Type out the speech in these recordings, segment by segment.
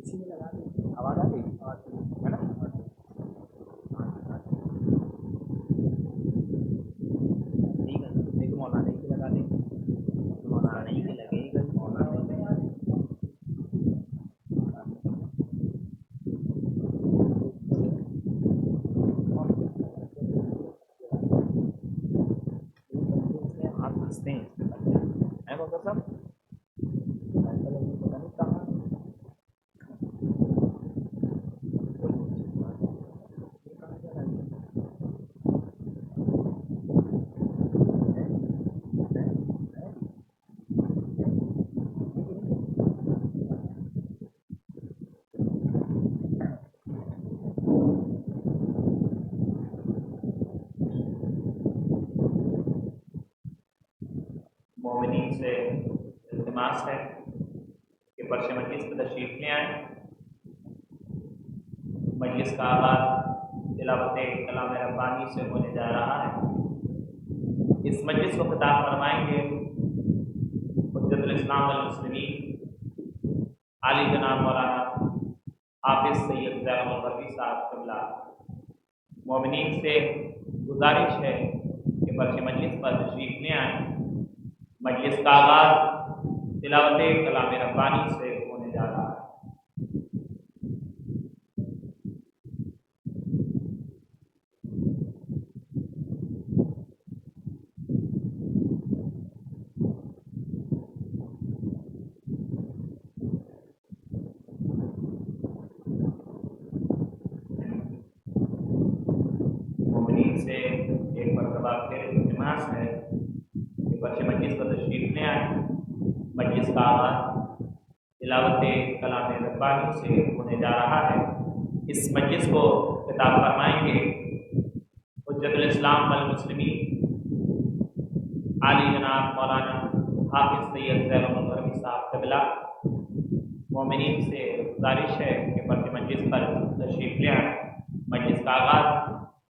اسی میں لگا دیں، آواز آ گئی ہے نا؟ ٹھیک ہے، ایک مولانا ہی کی لگا دیں، مولانا ہی کی لگے گا، مولانا ہی ہاتھ پھنستے ہیں اس میں ڈاکٹر صاحب پتہ نہیں کہاں مومنین سے التماس ہے کہ فرش مجلس پر تشریف لے آئیں۔ مجلس کا آغاز تلاوت کلام ربانی سے ہونے جا رہا ہے۔ اس مجلس کو خطاب فرمائیں گے حجت الاسلام والمسلمین عالی جناب مولانا حافظ سید زین الغربی صاحب قبلہ۔ مومنین سے گزارش ہے کہ فرش مجلس پر تشریف لے آئیں۔ مجلس کا آغاز تلاوت کلام ربانی سے ہونے جا رہا ہے۔ مومنین سے ایک مرتبہ پھر التماس ہے کہ فرش مجلس پر تشریف لے آئیں۔ مجلس کا آغاز تلاوت کلام ربانی سے ہونے جا رہا ہے۔ اس مجلس کو خطاب فرمائیں گے حجت الاسلام والمسلمین عالی جناب مولانا حافظ سید زین الغربی صاحب قبلہ۔ مومنین سے گزارش ہے کہ فرش مجلس پر تشریف لے آئیں۔ مجلس کا آغاز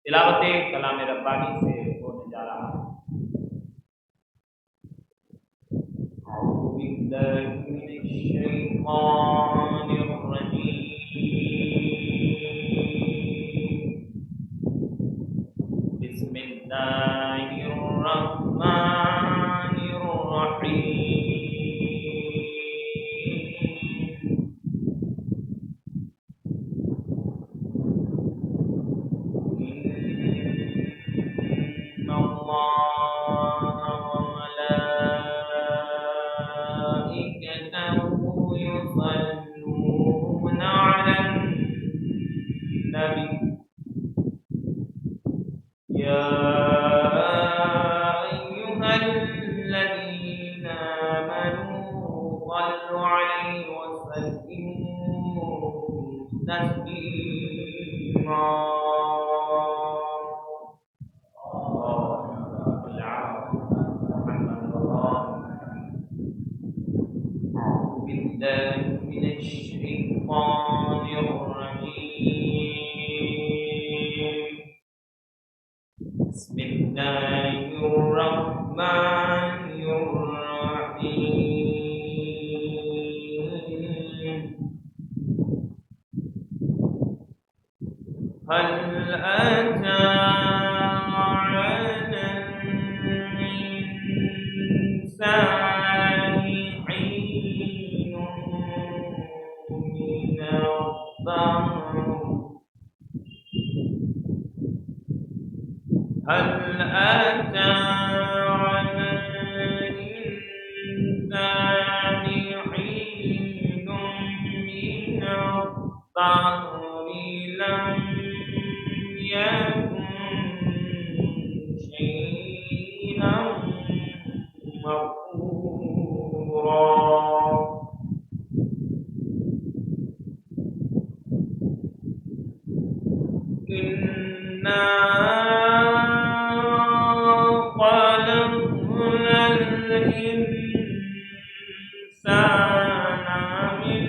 تلاوت کلام ربانی سے ہونے جا رہا ہے۔ اعوذ باللہ من الشیطان الرجیم، بسم اللہ الرحمن الرحیم۔ ان اللہ وملائکته يصلون علی النبی یا ایہا الذین آمنوا صلوا علیہ وسلموا تسلیما۔ أعوذ بالله من الشيطان الرجيم، بسم الله الرحمن الرحيم، هل أتى على الإنسان حين من الدهر، هل أتى على الإنسان حين من الدهر لم يكن شيئا مذكورا۔ إنا خلقنا الإنسان من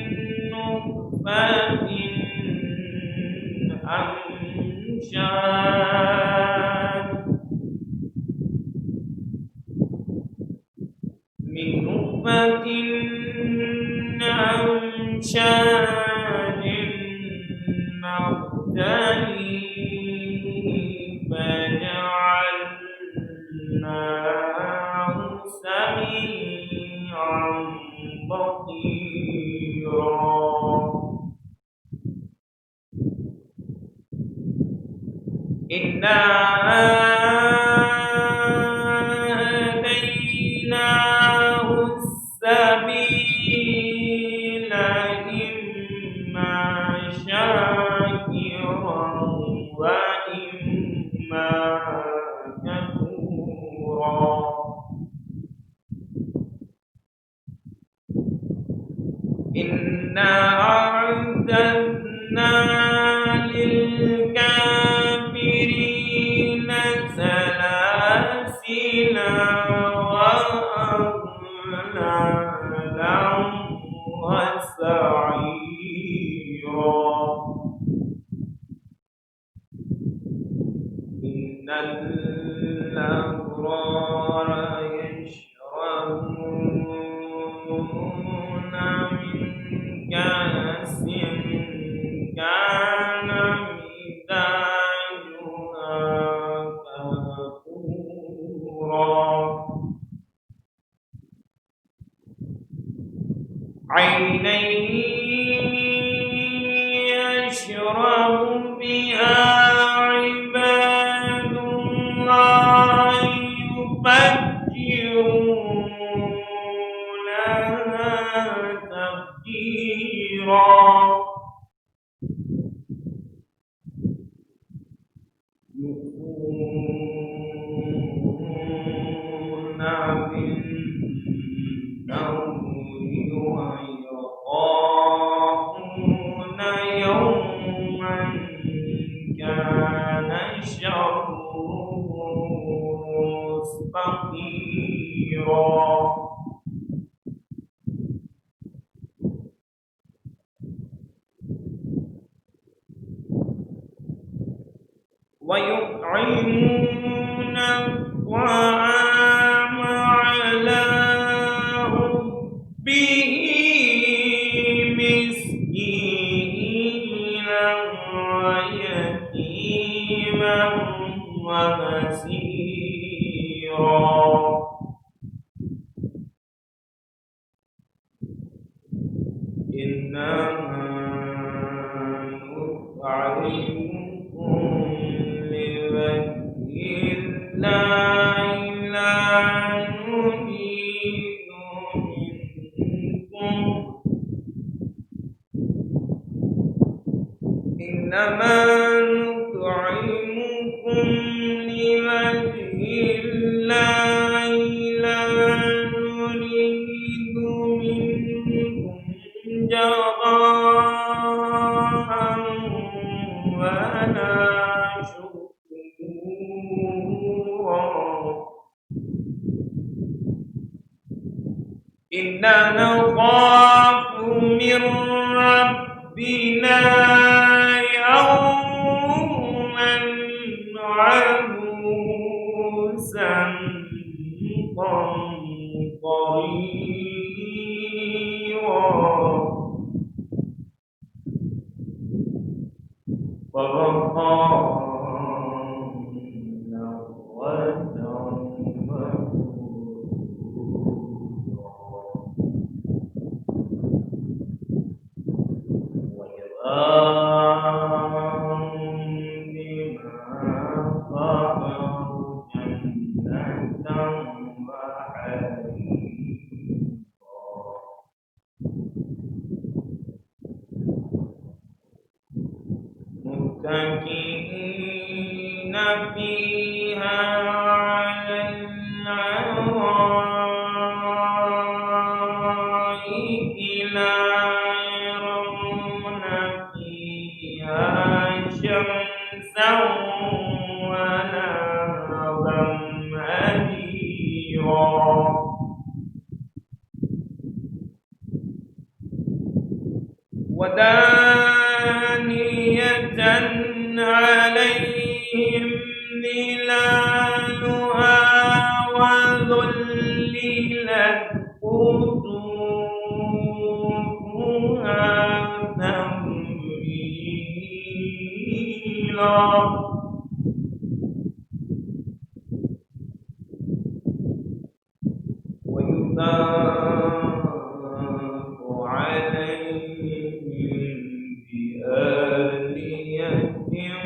نطفة أمشاج، من نطفة أمشاج إنا هديناه السبيل إما شاكرا وإما كفورا إنا أعتدنا للكافرين سلاسل وأغلالا وسعيرا إن الأبرار يشربون من كأس كان مزاجها كافورا عينا يشرب بها عباد الله يفجرونها تفجيرا يوفون بالنذر ويخافون يوما كان شره مستطيرا ويطعمون الطعام على حبه مسكينا ويتيما وأسيرا إنما نطعمكم لوجه الله لا نريد منكم إنما نطعمكم لوجه الله لا نريد منكم جزاء ولا شكورا إنا نخاف من ربنا يوما عبوسا قمطريرا ووقانا متكئين فيها على الأرائك لا يرون فيها شمسا ولا ظمهريرا ودانية عليهم ظلالها وذللت قطوفها تذليلا ويطاف عليهم بآنية من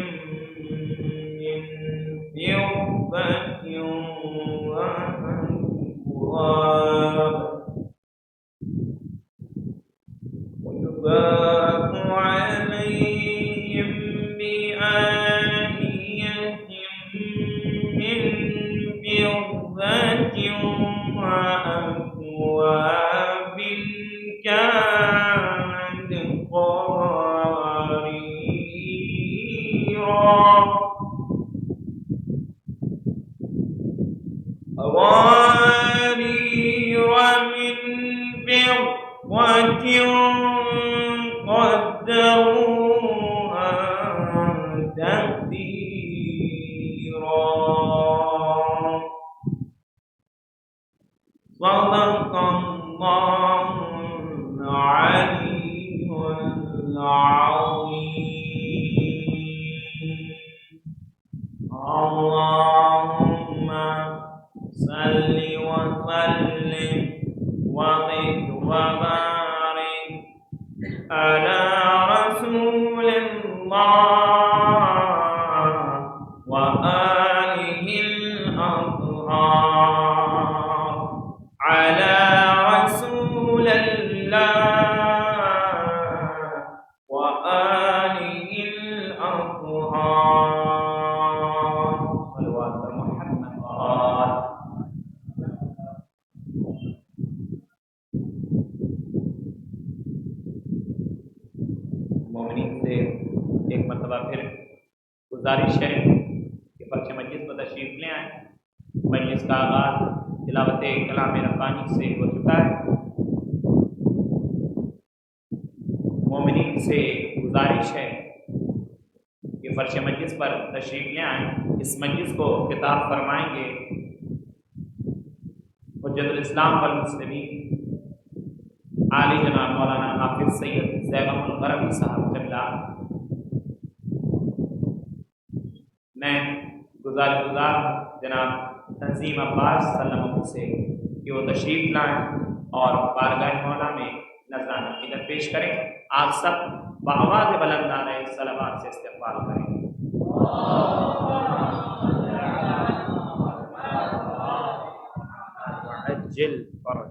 العظيم اللهم صل وسلم وزد وبارك على رسول الله وآله الأطهار على رسول الله وآله الأطهار صلوات محمد مومنین سے ایک مرتبہ پھر گزارش ہے کہ فرش مجلس کو تشریف لے آئیں. مجلس کا آغاز تلاوت کلام ربانی سے ہو چکا ہے. مومنین سے گزارش ہے کہ فرش مجلس پر تشریف لے آئیں. اس مجلس کو خطاب فرمائیں گے حجت الاسلام والمسلمین عالی جناب مولانا حافظ سید زیغم الغربی صاحب قبلہ. میں گزار جناب تنظیم عباس سلم سے کہ وہ تشریف لائیں اور بارگاہ مولا میں نذرانہ عقیدت پیش کریں. آپ سب بآواز بلندانہ صلوات سے استقبال کریں. عجل فرج.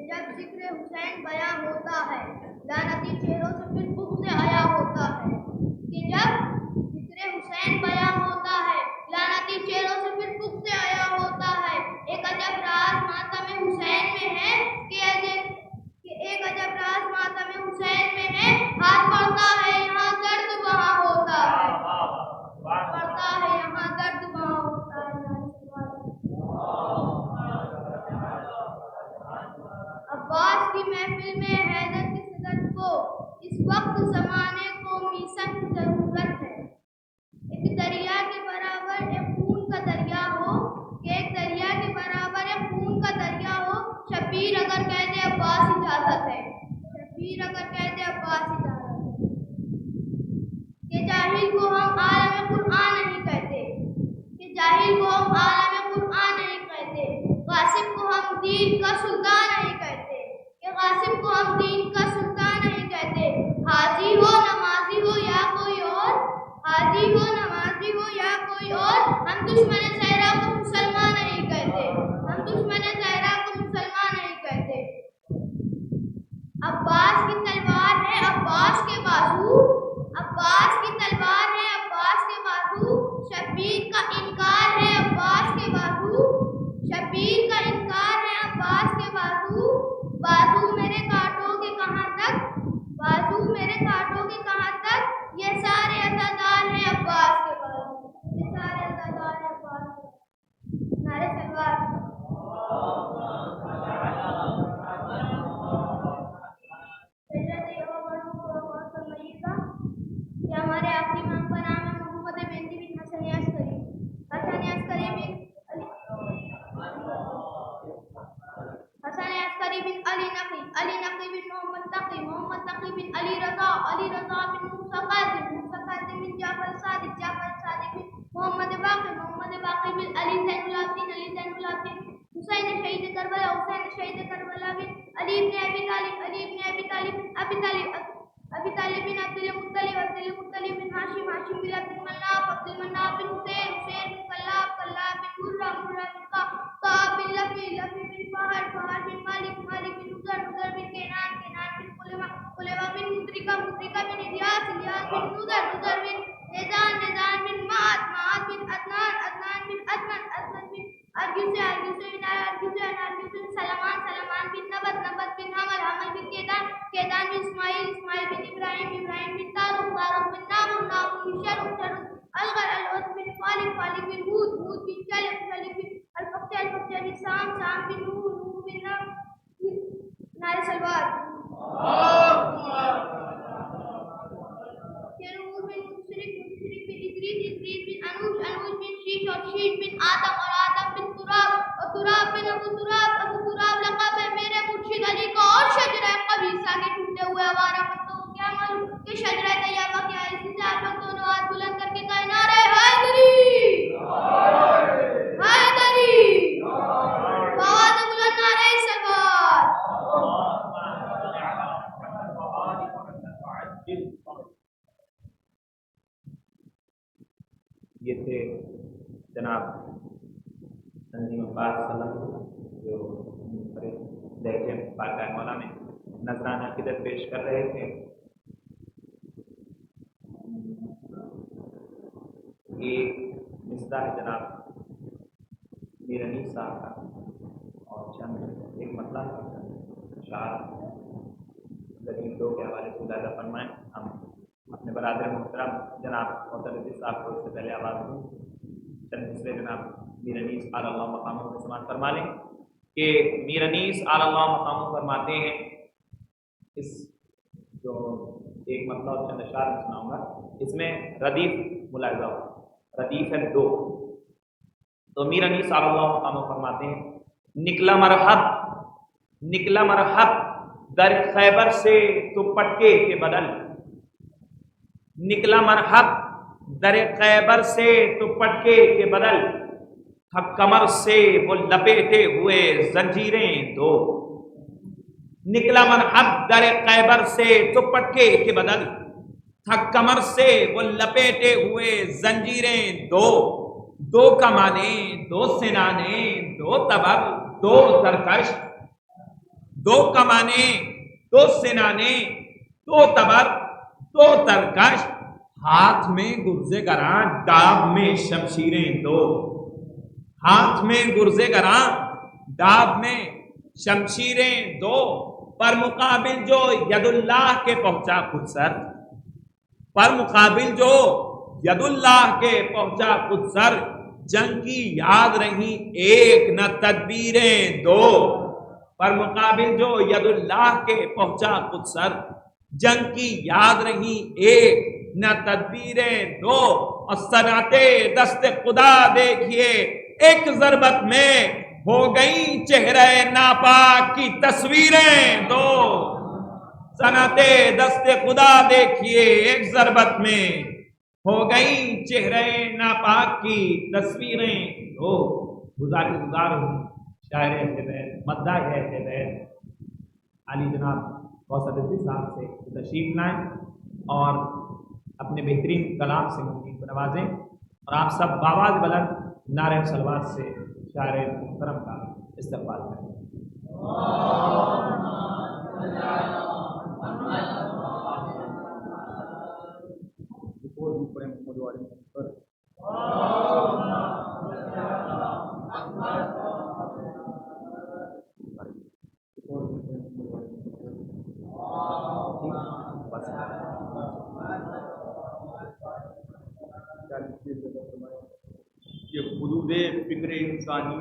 جب ذکر حسین بیان ہوتا ہے لعنتی چہروں سے پھر بغض آیا ہوتا ہے. کہ جب ذکر حسین بیان ہوتا ہے لعنتی چہروں سے پھر بغض آیا ہوتا ہے. ایک عجب راز ماتم حسین میں ہے کہ ایک عجب راز ماتم حسین میں ہے. ہاتھ پڑتا ہے یہاں درد وہاں ہوتا ہے. پڑتا ہے یہاں درد وہاں ہوتا ہے. عباس کی محفل میں حیدر کی صدر کو اس وقت زمانے کو میثاق کی ضرورت ہے. ایک دریا کے برابر ایک خون کا دریا ہو کہ ایک دریا کے برابر ایک خون کا دریا ہو. شبیر اگر کہہ دے عباس اجازت ہے. شبیر اگر کہہ دے عباس اجازت ہے. کہ جاہل کو ہم عالم قرآن نہیں کہتے. کہ جاہل کو ہم عالم قرآن نہیں کہتے. غاصب کو ہم دین کا سلطان نہیں کہتے. کہ غاصب کو ہم دین کا سلطان نہیں کہتے. حاجی ہو نمازی ہو یا کوئی اور. حاجی ہو نمازی ہو یا کوئی اور. ہم دشمن زہرا کو مسلمان نہیں کہتے. ہم دشمن زہرا کو مسلمان نہیں کہتے. عباس کی تلوار ہے عباس کے بازو. عباس کی تلوار ہے عباس کے بازو. شبیر کا انکار ہے عباس کے بازو. شبیر کا انکار ہے عباس کے بازو. بازو میرے کانٹوں کے کہاں تک. بازو میرے کانٹوں کے کہاں تک. یہ سارے عزادار ہیں عباس کے بازو. یہ سارے عزادار ہیں عباس کے بازو. نعرے تلوار. ہمارے آخری امام کا نام ہے محمد مہندی بن حسن عسکری. حسن عسکری بن علی نقی. علی نقی بن محمد تقی. محمد تقی بن علی رضا. علی رضا بن موسیٰ قاسم. موسیٰ قاسم بن جعفر صادق. جعفر صادق بن محمد باقر. محمد باقر بن علی زین العابدین. علی زین العابدین حسین شہید کربلا. حسین شہید کربلا بن علی بن ابی طالب. علی بن ابی طالب. ابی طالب بن عبد المطلب. عبد المطلب بن ہاشم. ہاشم بن عبد المناف. عبد المناف بن حسین. حسین بن کلاب. کلاب بن مرہ. مرہ بن کعب بن لفی. لفی بن فہر. فہر بن مالک. مالک بن نضر. نضر بن کینان. کینان بن قلیمہ. قلیمہ بن مدرکہ. مدرکہ بن الیاس. الیاس بن نضر. نضر بن نیزان. نیزان بن معاذ. معاذ بن عدنان. عدنان بن ادمن. ادمن بن ارجوسہ. ارجوسہ بن ارجوسہ. ارجوسہ بن سلمان. سلمان بن نبت. نبت بن حمل. حمل بن کیدان. کیدان بن اسماعیل. اسماعیل بن ابراہیم. ابراہیم بن طارق. طارق بن نامر. نامر بن شرف. شرف الغر. الغر بن فالق. فالق بن ہود. ہود بن شلف. شلف بن الفقہ. الفقہ بن سام. سام بن نوح. نوح بن نعرہ سلوات. نوح بن مشرک. مشرک بن ادریس. ادریس بن انوش. انوش بن شیش. اور شیش بن آدم. اور آدم بن تراب. اور تراب بن ابو تراب. ابو تراب لقب ہے میرے مرشد علی کا اور شجرہ قبیصہ یہ تھے جناب تنظیم عباس سلم جو لہجے پاکہ مولا میں نذرانہ عقیدت پیش کر رہے تھے. ایک مصرع ہے جناب میر انیس صاحب کا اور چند ایک مطلب اشعار غریب لوگ کے حوالے سے زیادہ فرمائیں. ہم اپنے برادر محترم جناب محترم صاحب کو اس سے پہلے آواز دوں چند دوسرے جناب میر انیس اعلیٰ اللہ مقاموں کو سماعت فرما لیں کہ میر انیس اعلیٰ اللہ مقاموں فرماتے ہیں. اس جو ایک مطلب چند اشعار میں سناؤں گا اس میں ردیف ملاحظہ ہوگا. ردیف ہے 2. تو میر انیس اعلیٰ اللہ مقاموں فرماتے ہیں نکلا مرحب در خیبر سے تو پٹکے کے بدل. نکلا مرحب در خیبر سے تو پٹکے کے بدل. تھک کمر سے وہ لپیٹے ہوئے زنجیریں 2. نکلا مرحب در خیبر سے تو پٹکے کے بدل. تھک کمر سے وہ لپیٹے ہوئے زنجیریں 2. 2 کمانے 2 سنانے 2 تبر 2 ترکش. 2 کمانے 2 سنانے 2 تبر 2 ترکش. ہاتھ میں گرزے گراں ڈاب میں شمشیریں 2. ہاتھ میں گرزے گراں ڈاب میں شمشیریں 2. پر مقابل جو ید اللہ کے پہنچا خود سر. پر مقابل جو ید اللہ کے پہنچا خود سر. جنگ کی یاد رہی ایک نہ تدبیریں 2. پر مقابل جو ید اللہ کے پہنچا خود سر. جنگ کی یاد رہی ایک نہ تدبیریں 2. اور صنعتِ دست خدا دیکھیے ایک ضربت میں ہو گئی چہرہ ناپاک کی تصویریں 2. صنعتِ دست خدا دیکھیے ایک ضربت میں ہو گئی چہرہ ناپاک کی تصویریں 2. گزار ہوں شاعر اہل بیت مداح اہل بیت علی جناب کوثر رضوی صاحب سے تشریف لائیں اور اپنے بہترین کلام سے مدین کو نوازیں اور آپ سب بآواز بلند نعرہ صلوات سے شاعر محترم کا استقبال کریں. یہ حدود فکر انسانی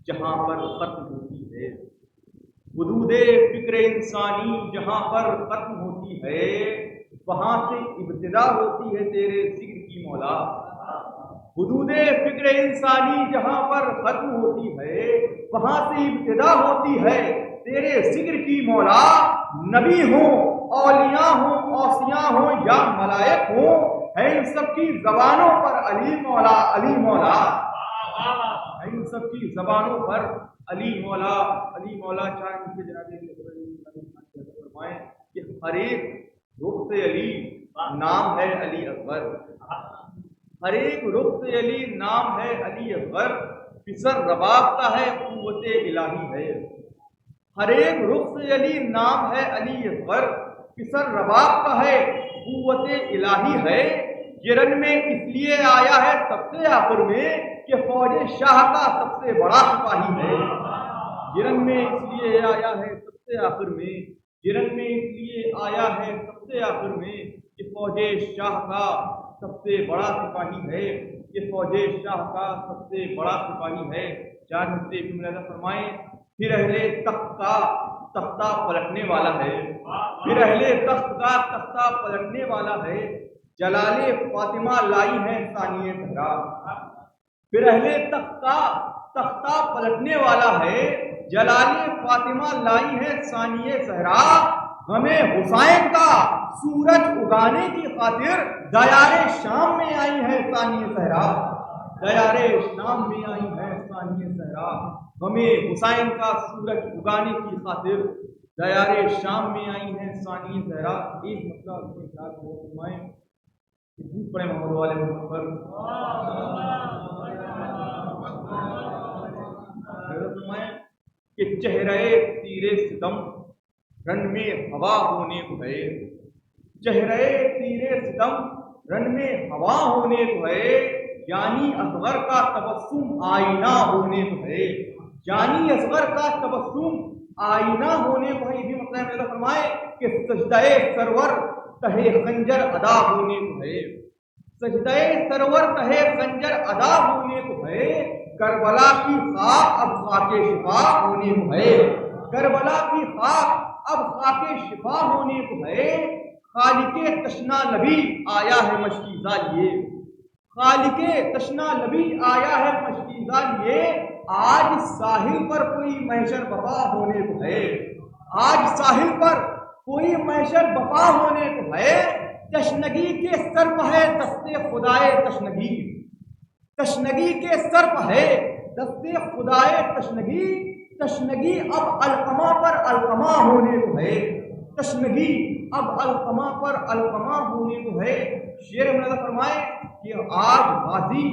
جہاں پر ختم ہوتی ہے. حدود فکر انسانی جہاں پر ختم ہوتی ہے وہاں سے ابتدا ہوتی ہے تیرے ذکر کی مولا. حدود فکر انسانی جہاں پر ختم ہوتی ہے وہاں سے ابتدا ہوتی ہے تیرے ذکر کی مولا. نبی ہوں اولیاء ہوں اوصیاء ہوں یا ملائک ہوں ہے ان سب کی زبانوں پر علی مولا علی مولا. ہے ان سب کی زبانوں پر علی مولا علی مولا. چاہے ان کے جناب فرمائیں کہ ہر ایک رخ سے علی نام ہے علی اکبر. ہر ایک رخ سے علی نام ہے علی اکبر. پسر رباب کا ہے قوت الہی ہے. ہر ایک رخ سے علی نام ہے علی اکبر. پسر رباب کا ہے قوت الہی ہے. یہ رن میں اس لیے آیا ہے سب سے آخر میں کہ فوج شاہ کا سب سے بڑا سپاہی ہے. یہ رن میں اس لیے آیا ہے سب سے آخر میں. یہ رن میں اس لیے آیا ہے سب سے آخر میں کہ فوج شاہ کا سب سے بڑا سپاہی ہے. کہ فوج شاہ کا سب سے بڑا سپاہی ہے. چار ہفتے ملاحظہ فرمائیں. پھر اہل تخت کا تختہ پلٹنے والا ہے. پھر اہل تخت کا تختہ پلٹنے والا ہے. جلال فاطمہ لائی ہے ثانیہ زہرا. پھر اہل تخت کا تختہ پلٹنے والا ہے. جلال فاطمہ لائی ہے ثانیہ زہرا. ہمیں حسین کا سورج اگانے کی خاطر دیار شام میں آئی ہے ثانیہ زہرا. دیار شام میں آئی ہے ثانیہ زہرا. ہمیں حسین کا سورج اگانے کی خاطر دیار شام میں آئی ہے ثانیہ زہرا. ایک مسئلہ فرمائیں پڑے محمد والے محمد کہ چہرے تیرے ستم رن میں ہوا ہونے کو ہے، چہرے تیرے ستم رن میں ہوا ہونے کو ہے، یعنی اصغر کا تبسم آئینہ ہونے کو ہے، یعنی اصغر کا تبسم آئینہ ہونے کو ہے۔ یہ بھی مطلب ہے فرمائے کہ سجدہ سرور تہے خنجر ادا ہونے کو ہے، سجدہ سرور تہے خنجر ادا ہونے کو ہے، کربلا کی خاک اب خاک شفا ہونے کو ہے، کربلا کی خاک اب خاک شفا ہونے کو ہے، خالق تشنا نبی آیا ہے مشکیزہ لیے، خالق تشنا نبی آیا ہے مشکیزہ لیے، آج ساحل پر کوئی محشر بپا ہونے کو ہے، آج ساحل پر کوئی محشر بپا ہونے کو ہے، تشنگی کے سر پہ ہے دست خدائے تشنگی، تشنگی کے سر پہ ہے دست خدائے تشنگی، تشنگی اب القما پر القما ہونے کو ہے، تشنگی اب القما پر القما ہونے کو ہے۔ شعر میں فرمائے کہ آج غازی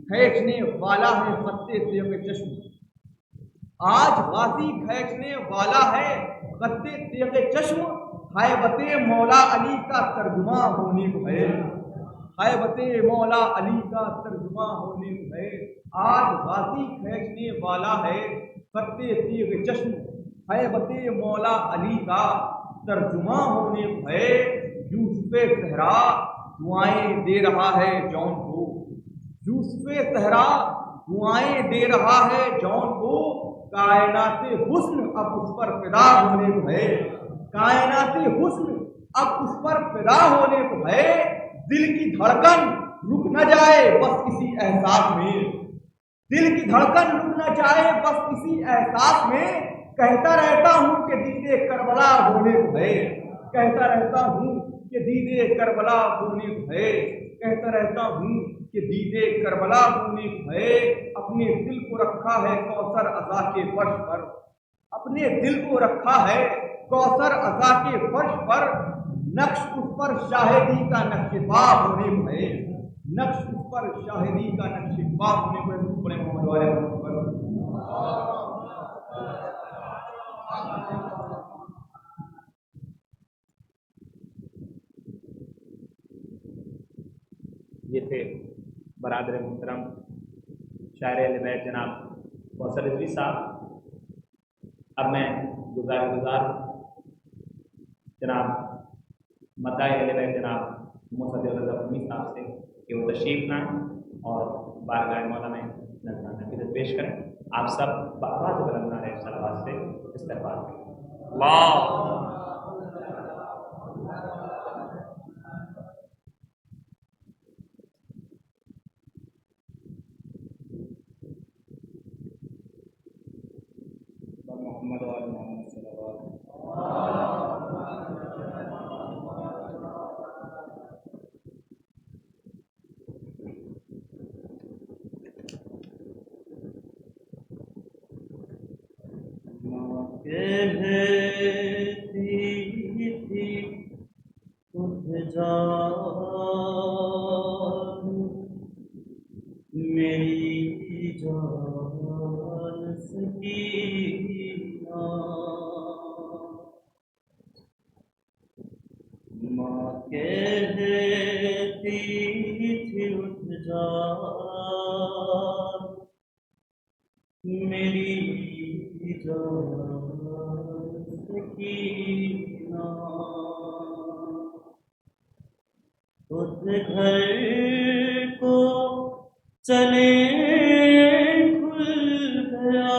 کھینچنے والا ہے خطے تیغ چشم، آج غازی کھینچنے والا ہے خطے تیغ چشم، حیبت مولا علی کا ترجمہ ہونے کو ہے، حیبت مولا علی کا ترجمہ ہونے کو ہے، آج غازی کھینچنے والا ہے خطے تیغ چشم، حیبت مولا علی کا ترجمہ ہونے کو ہے۔ یوسف صحرا دعائیں دے رہا ہے جون کو، یوسف صحرا دعائیں دے رہا ہے جون کو، کائنات حسن اب اس پر فدا ہونے کو ہے، کائنات حسن اب اس پر فدا ہونے کو ہے، دل کی دھڑکن رک نہ جائے بس کسی احساس میں، دل کی دھڑکن رک نہ جائے بس کسی احساس میں، کہتا رہتا ہوں کہ دید کربلا ہونے کو ہے، کہتا رہتا ہوں کہ دید کربلا ہونے کو ہے، کہتا رہتا ہوں کہ دید کربلا ہونے کو ہے، اپنے دل کو رکھا ہے کوثر عزا کے فرش پر، اپنے دل کو رکھا ہے کوثر عزا کے فرش پر، نقش اس پر شاہدی کا نقش پا ہونے کو ہے، نقش اس پر شاہدی کا نقش پا ہونے کو ہے۔ بڑے محمد والے یہ تھے برادر محترم شاعر اہل بیت جناب کوثر رضوی صاحب۔ اب میں گزار جناب مداح اہل بیت جناب موسیٰ رضا فہمی صاحب سے کہ وہ تشریف لائیں اور بارگاہ مولا میں نذرانہ عقیدت پیش کریں۔ آپ سب بآواز بلند نعرہ صلوات سے استقبال کریں۔ اللہ محمد و آل محمد صلوات۔ میری جان سکینہ ماں کہتی تھی اٹھ جا میری جان سکینہ، اس گھر کو چلے کھل گیا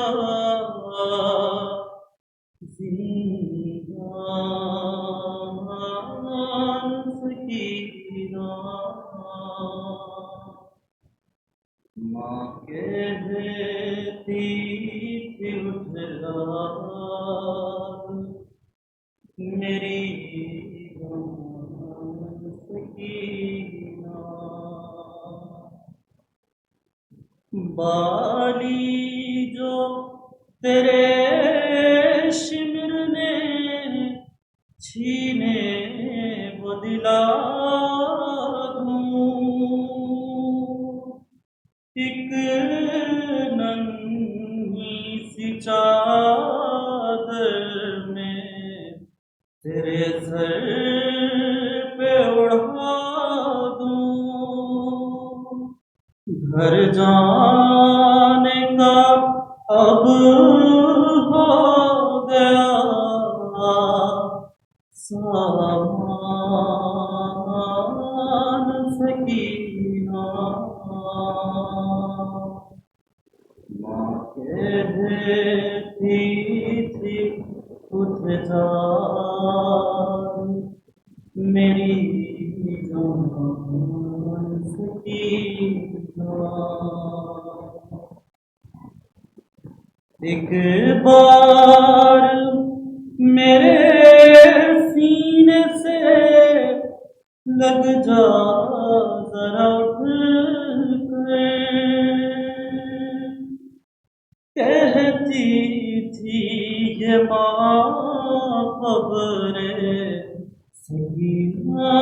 زندان سکینہ، ماں کہتی تھی اٹھ جا میری جان سکینہ، بالی جو تیرے شمر نے چھینے وہ دلا دوں، ایک ننھی سی چادر میں تیرے سر پہ اڑا دوں، گھر جانے کا اب ہو گیا سامان سکینہ، ماں کہتی تھی اٹھ جا میری جان سکینہ، ایک بار میرے سینے سے لگ جا ذرا اٹھ کر، کہتی تھی یہ ماں قبر سکینہ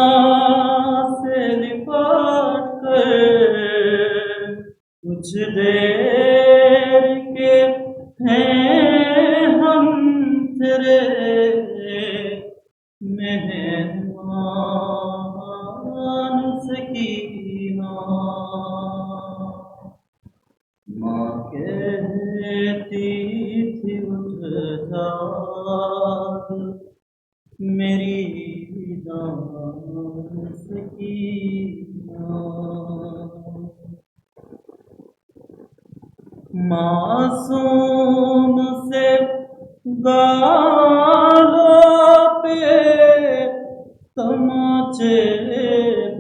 سے لپٹ کر، کچھ دیر کے ہیں ہم تیرے مہمان سکینہ، ماں کہتی تھی اٹھ جا میری جان سکینہ، معصوم سے گالوں پہ تماچے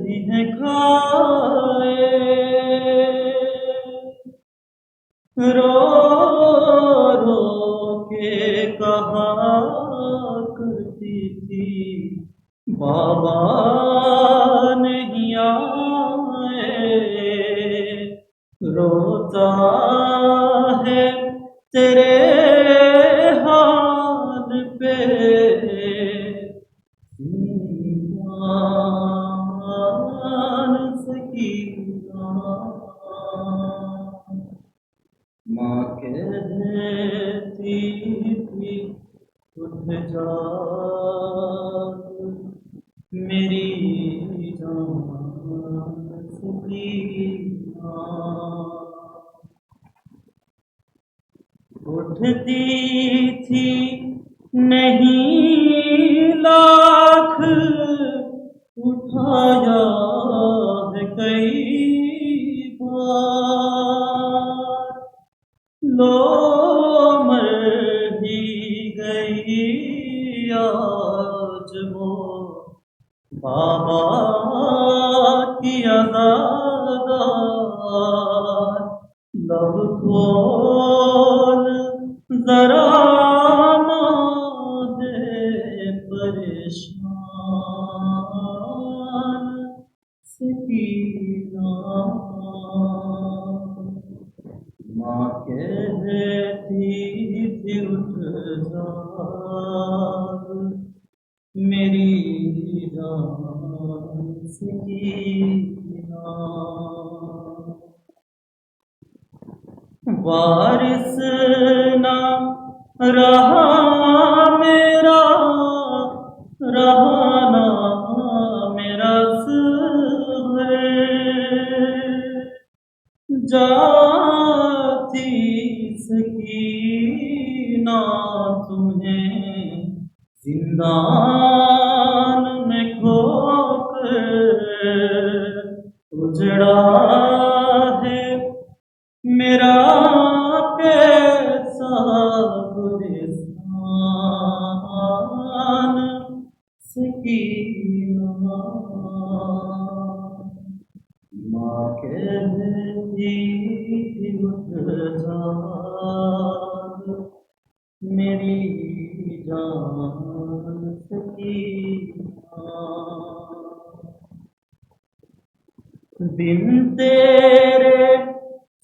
بھی ہیں کھائے، رو رو کے کہا کرتی تھی بابا نہیں آئے، روتا ہے تیرے حال پہ ایمان سکینہ، ماں کہتی تھی اٹھ جا میری جان سکینہ، اٹھتی تھی نہیں لاکھ اٹھایا ہے کئی بار، لو مر ہی گئی آج وہ بابا کی عزادار، لب کھول ذرا ماں ہے پریشان سکینہ، ماں کہتی تھی اٹھ جا میری جان سکینہ، وارث نہ رہا میرا، رہا نہ میرا صبر، جاتی سکینہ تمہیں زندان میں کھو کر، اجڑا ہے میرا کیسا گلستان سکینہ، ماں کہتی تھی اٹھ جا میری جان سکینہ، بن تیرے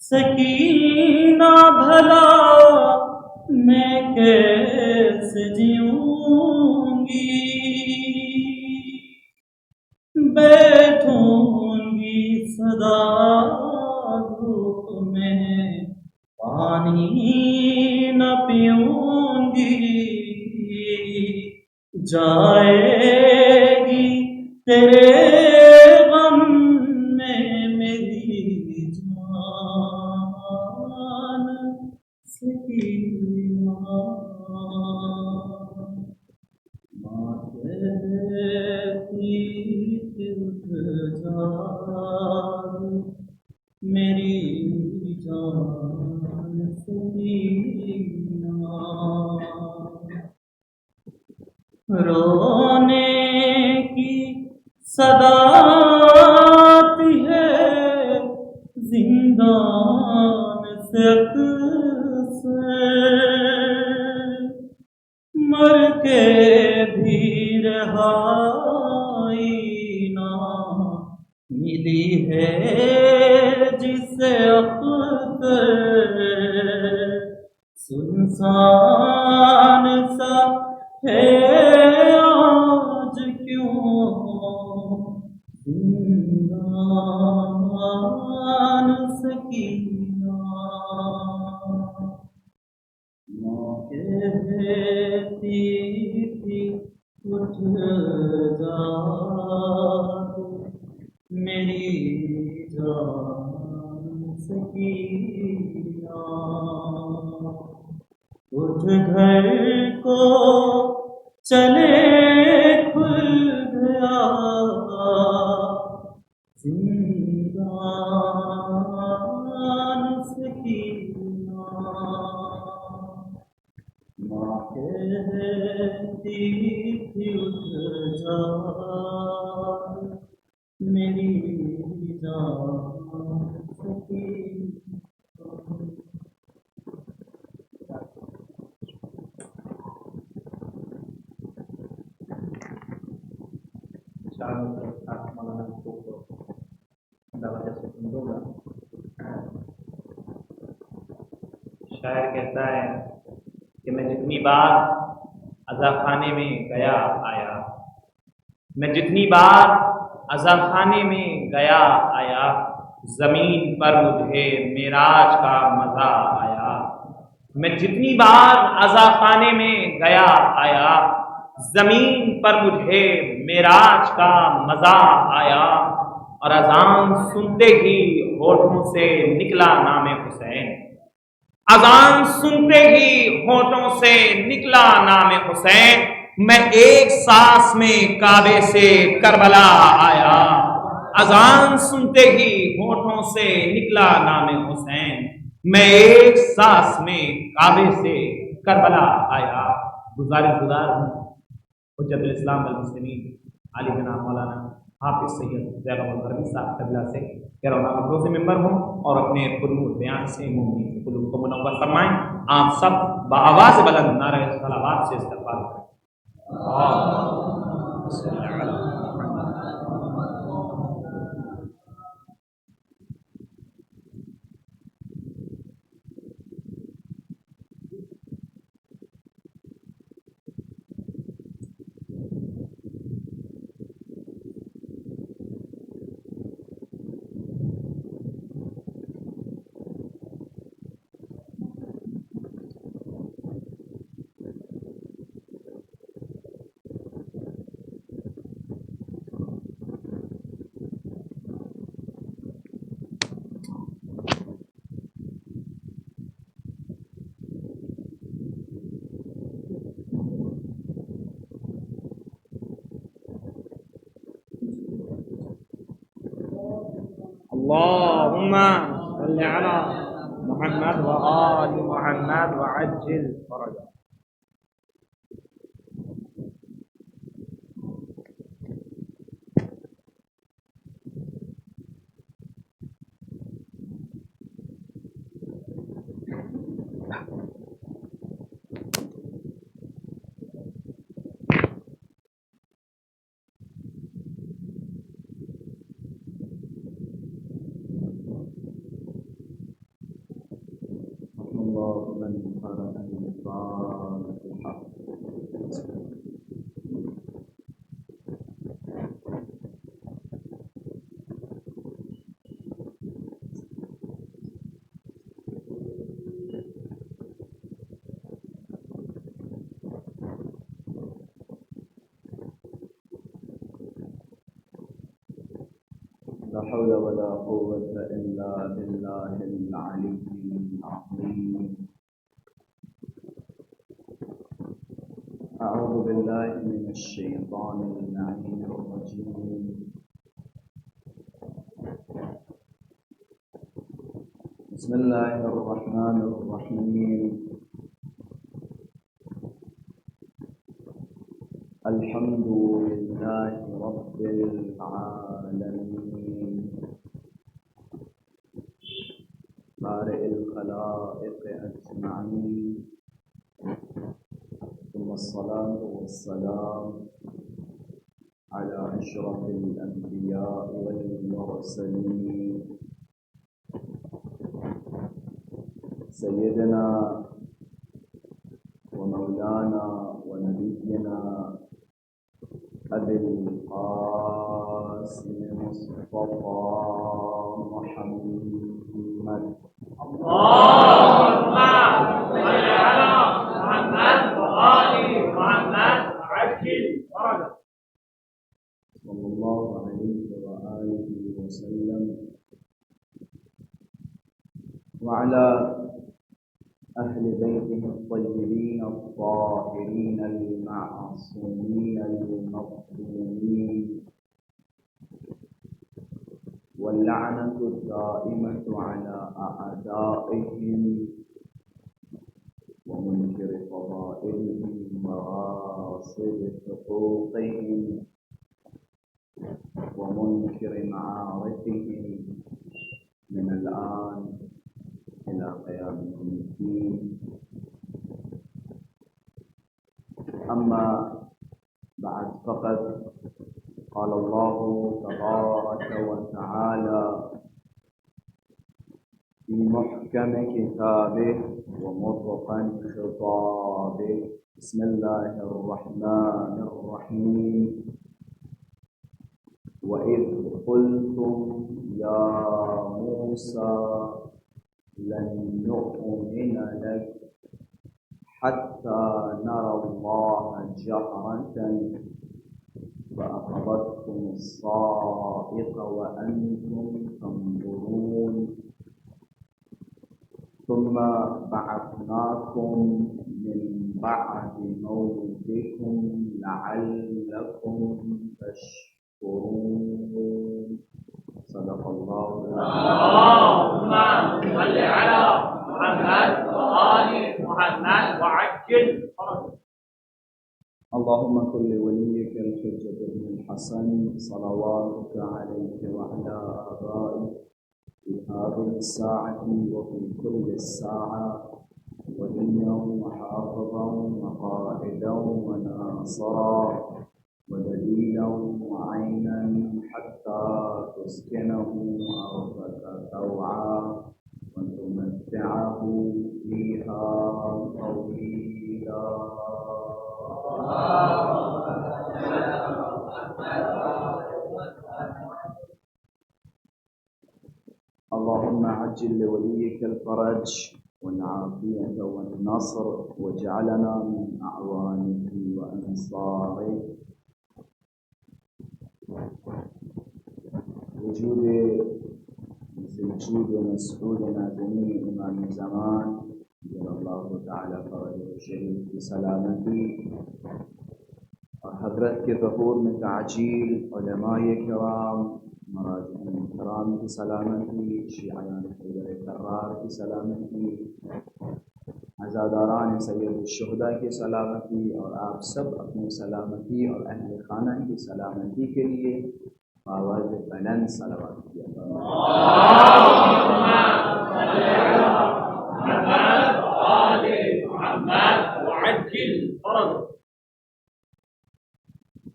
سکینہ بھلا میں کیسے جیوں گی، بیٹھوں گی سدا دھوپ جائے گی تیرے غم میں میری جان سکینہ ماں کہتی کہ اٹھ جاگ میری جان سکینہ رونے کی صدا آتی ہے زندان سے اکثر مر کے بھی رہائی نہ ملی ہے جسے اختر سنسان سا ہے آج کیوں زندان سکینہ ماں کہتی تھی اٹھ جاگ میری جان سکینہ اٹھ گھر کو چلے کھل گیا زندان سکینہ ماں کہتی تھی اٹھ جاگ میری جان سکینہ چاروں طرف ساتھ مولانا کو دروازے سے سن گا. شاعر کہتا ہے کہ میں جتنی بار عزا خانے میں گیا آیا، میں جتنی بار عزا خانے میں گیا آیا، زمین پر مجھے معراج کا مزہ آیا. میں جتنی بار عزا خانے میں گیا آیا، زمین پر مجھے معراج کا مزہ آیا، اور اذان سنتے ہی ہونٹوں سے نکلا نام حسین. اذان سنتے ہی ہونٹوں سے نکلا نام حسین. میں ایک سانس میں کعبے سے کربلا آیا. اذان سنتے ہی ہونٹوں سے نکلا نام حسین. میں ایک سانس میں کعبے سے کربلا آیا. گزارش گزار ہوں حجت الاسلام والمسلمین علی جناب مولانا حافظ سید زید الغربی صاحب قبلہ سے کہ رونا افروز ممبر ہوں اور اپنے پرنور بیان سے مومنین کے قلوب کو منور فرمائیں. آپ سب بآواز بلند نعرہ صلوات سے استقبال کریں. اللہم صل علی اللهم صل على محمد وآل محمد وعجل فرجه. اللهم من فرج النصارى الحق. لا حول ولا قوة إلا بالله العلي العظيم. أعوذ بالله من الشيطان اللعين الرجيم. بسم الله الرحمن الرحيم. الحمد لله رب العالمين بارئ الخلائق أجمعين، ثم الصلاة والسلام على أشرف الأنبياء والمرسلين سيدنا ومولانا ونبينا أبي القاسم مصطفى محمد. اللهم صل على محمد وآل محمد وعجل فرجه. صلى الله عليه وآله وسلم وعلى أهل بيته الطيبين الطاهرين المعصومين المظلومين، واللعنة الدائمة على أعدائهم ومنكر فضائلهم وغاصب حقوقهم ومنكر معارفهم من الآن إلى قيام يوم الدين. أما بعد، فقد قال الله تبارك وتعالى في محكم كتابه ومطلقا خطابه: بسم الله الرحمن الرحيم. وإذ قلتم يا موسى لن نؤمن لك حتى نرى الله جهرة فأخذتكم الصاعقة وأنتم تنظرون ثم بعثناكم من بعد موتكم لعلكم تشكرون. صدق الله. اللهم صل على محمد وآل محمد وعجل فرجه. اللهم كن لوليك الحجة بن الحسن صلواتك عليك وعلى آبائك في هذه الساعة وفي كل الساعة وليا وحافظا وقائدا وناصرا ودليلا وعينا حتى تسكنه أرضك طوعا وتمتعه فيها طويلا. اللهم عجل لوليك الفرج والعافية والنصر واجعلنا من أعوانه وأنصاره. وجود مسعودنا جميع إمام الزمان جل الله تعالی فرجه الشریف کی سلامتی، اور حضرت کے ظہور میں تعجیل، علماء کرام، مراجعین کرام کی سلامتی، شیعیان حیدر کرار کی سلامتی، عزاداران سید الشہداء کی سلامتی، اور آپ سب اپنی سلامتی اور اہل خانہ کی سلامتی کے لیے آواز بلند صلوات کیا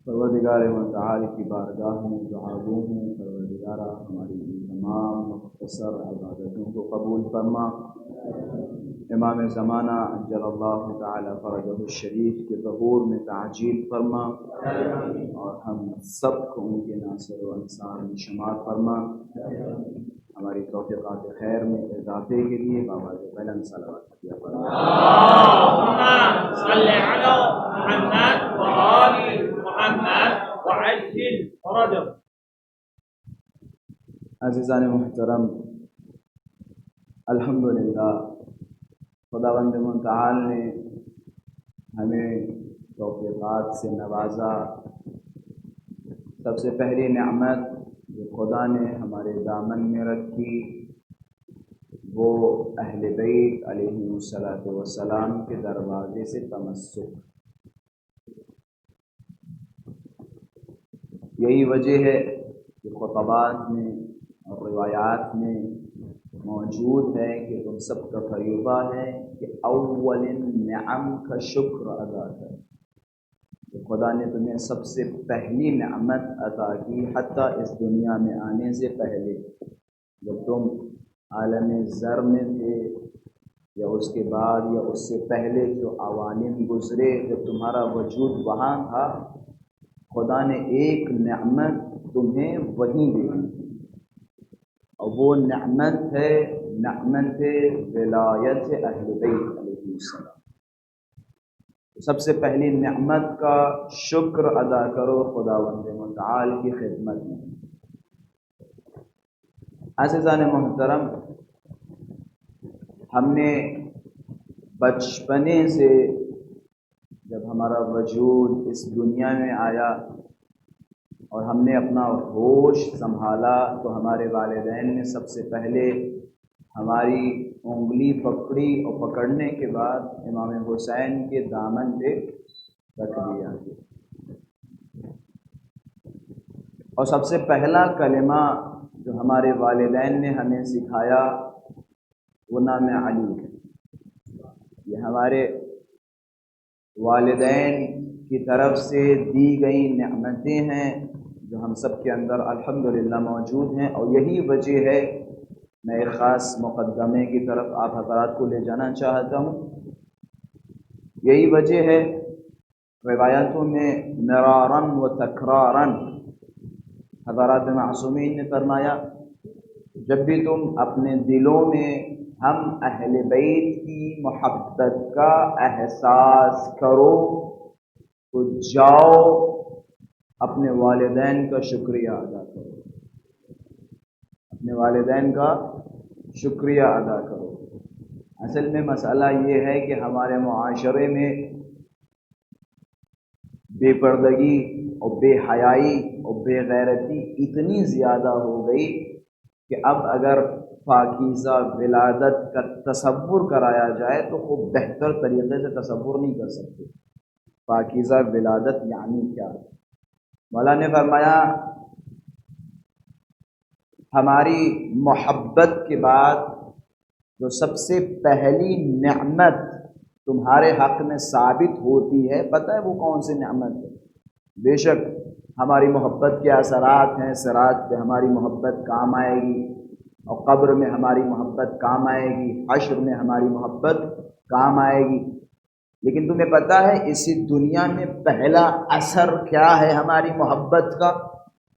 پروردگار متعال کی بارگاہ میں دعا گو ہوں، پروردگارہ ہماری تمام مختصر عبادتوں کو قبول فرما، امام زمانہ عجل اللہ تعالی فرجہ الشریف کے ظہور میں تعجیل فرما، اور ہم سب کو ان کے ناصر و انصار میں شمار فرما، ہماری توفیقات خیر میں اضافے کے لیے بابا کے بلند صلوات کیا فرما۔ اللهم صل على محمد وآل محمد وعجل فرجه۔ عزیزان محترم، الحمدللہ خداوند متعال نے ہمیں توفیقات سے نوازا۔ سب سے پہلی نعمت جو خدا نے ہمارے دامن میں رکھی وہ اہل بیت علیہم الصلاۃ والسلام کے دروازے سے تمسک۔ یہی وجہ ہے کہ خطبات میں اور روایات میں موجود ہے کہ تم سب کا فریضہ ہے کہ اول نعم کا شکر ادا کرو۔ کہ خدا نے تمہیں سب سے پہلی نعمت عطا کی، حتیٰ اس دنیا میں آنے سے پہلے، جب تم عالم زر میں تھے یا اس کے بعد یا اس سے پہلے جو عوالم گزرے، جب تمہارا وجود وہاں تھا، خدا نے ایک نعمت تمہیں وہیں دی، اور وہ نعمت ہے ولایت اہل بیت علیہ السلام۔ سب سے پہلی نعمت کا شکر ادا کرو خداوند متعال کی خدمت میں۔ عزیزان محترم، ہم نے بچپنے سے جب ہمارا وجود اس دنیا میں آیا اور ہم نے اپنا ہوش سنبھالا تو ہمارے والدین نے سب سے پہلے ہماری انگلی پکڑی اور پکڑنے کے بعد امام حسین کے دامن پہ رکھ دیا، اور سب سے پہلا کلمہ جو ہمارے والدین نے ہمیں سکھایا وہ نام علی ہے۔ یہ ہمارے والدین کی طرف سے دی گئی نعمتیں ہیں جو ہم سب کے اندر الحمدللہ موجود ہیں، اور یہی وجہ ہے میں ایک خاص مقدمے کی طرف آپ حضرات کو لے جانا چاہتا ہوں۔ یہی وجہ ہے روایتوں میں مراراً و تکراراً حضرات معصومین نے فرمایا، جب بھی تم اپنے دلوں میں ہم اہل بیت کی محبت کا احساس کرو تو جاؤ اپنے والدین کا شکریہ ادا کرو، اپنے والدین کا شکریہ ادا کرو۔ اصل میں مسئلہ یہ ہے کہ ہمارے معاشرے میں بے پردگی اور بے حیائی اور بے غیرتی اتنی زیادہ ہو گئی کہ اب اگر پاکیزہ ولادت کا تصور کرایا جائے تو وہ بہتر طریقے سے تصور نہیں کر سکتے پاکیزہ ولادت یعنی کیا۔ مولا نے فرمایا ہماری محبت کے بعد جو سب سے پہلی نعمت تمہارے حق میں ثابت ہوتی ہے، پتہ ہے وہ کون سی نعمت ہے؟ بے شک ہماری محبت کے اثرات ہیں، صراط پہ ہماری محبت کام آئے گی، اور قبر میں ہماری محبت کام آئے گی، حشر میں ہماری محبت کام آئے گی۔ لیکن تمہیں پتہ ہے اسی دنیا میں پہلا اثر کیا ہے ہماری محبت کا؟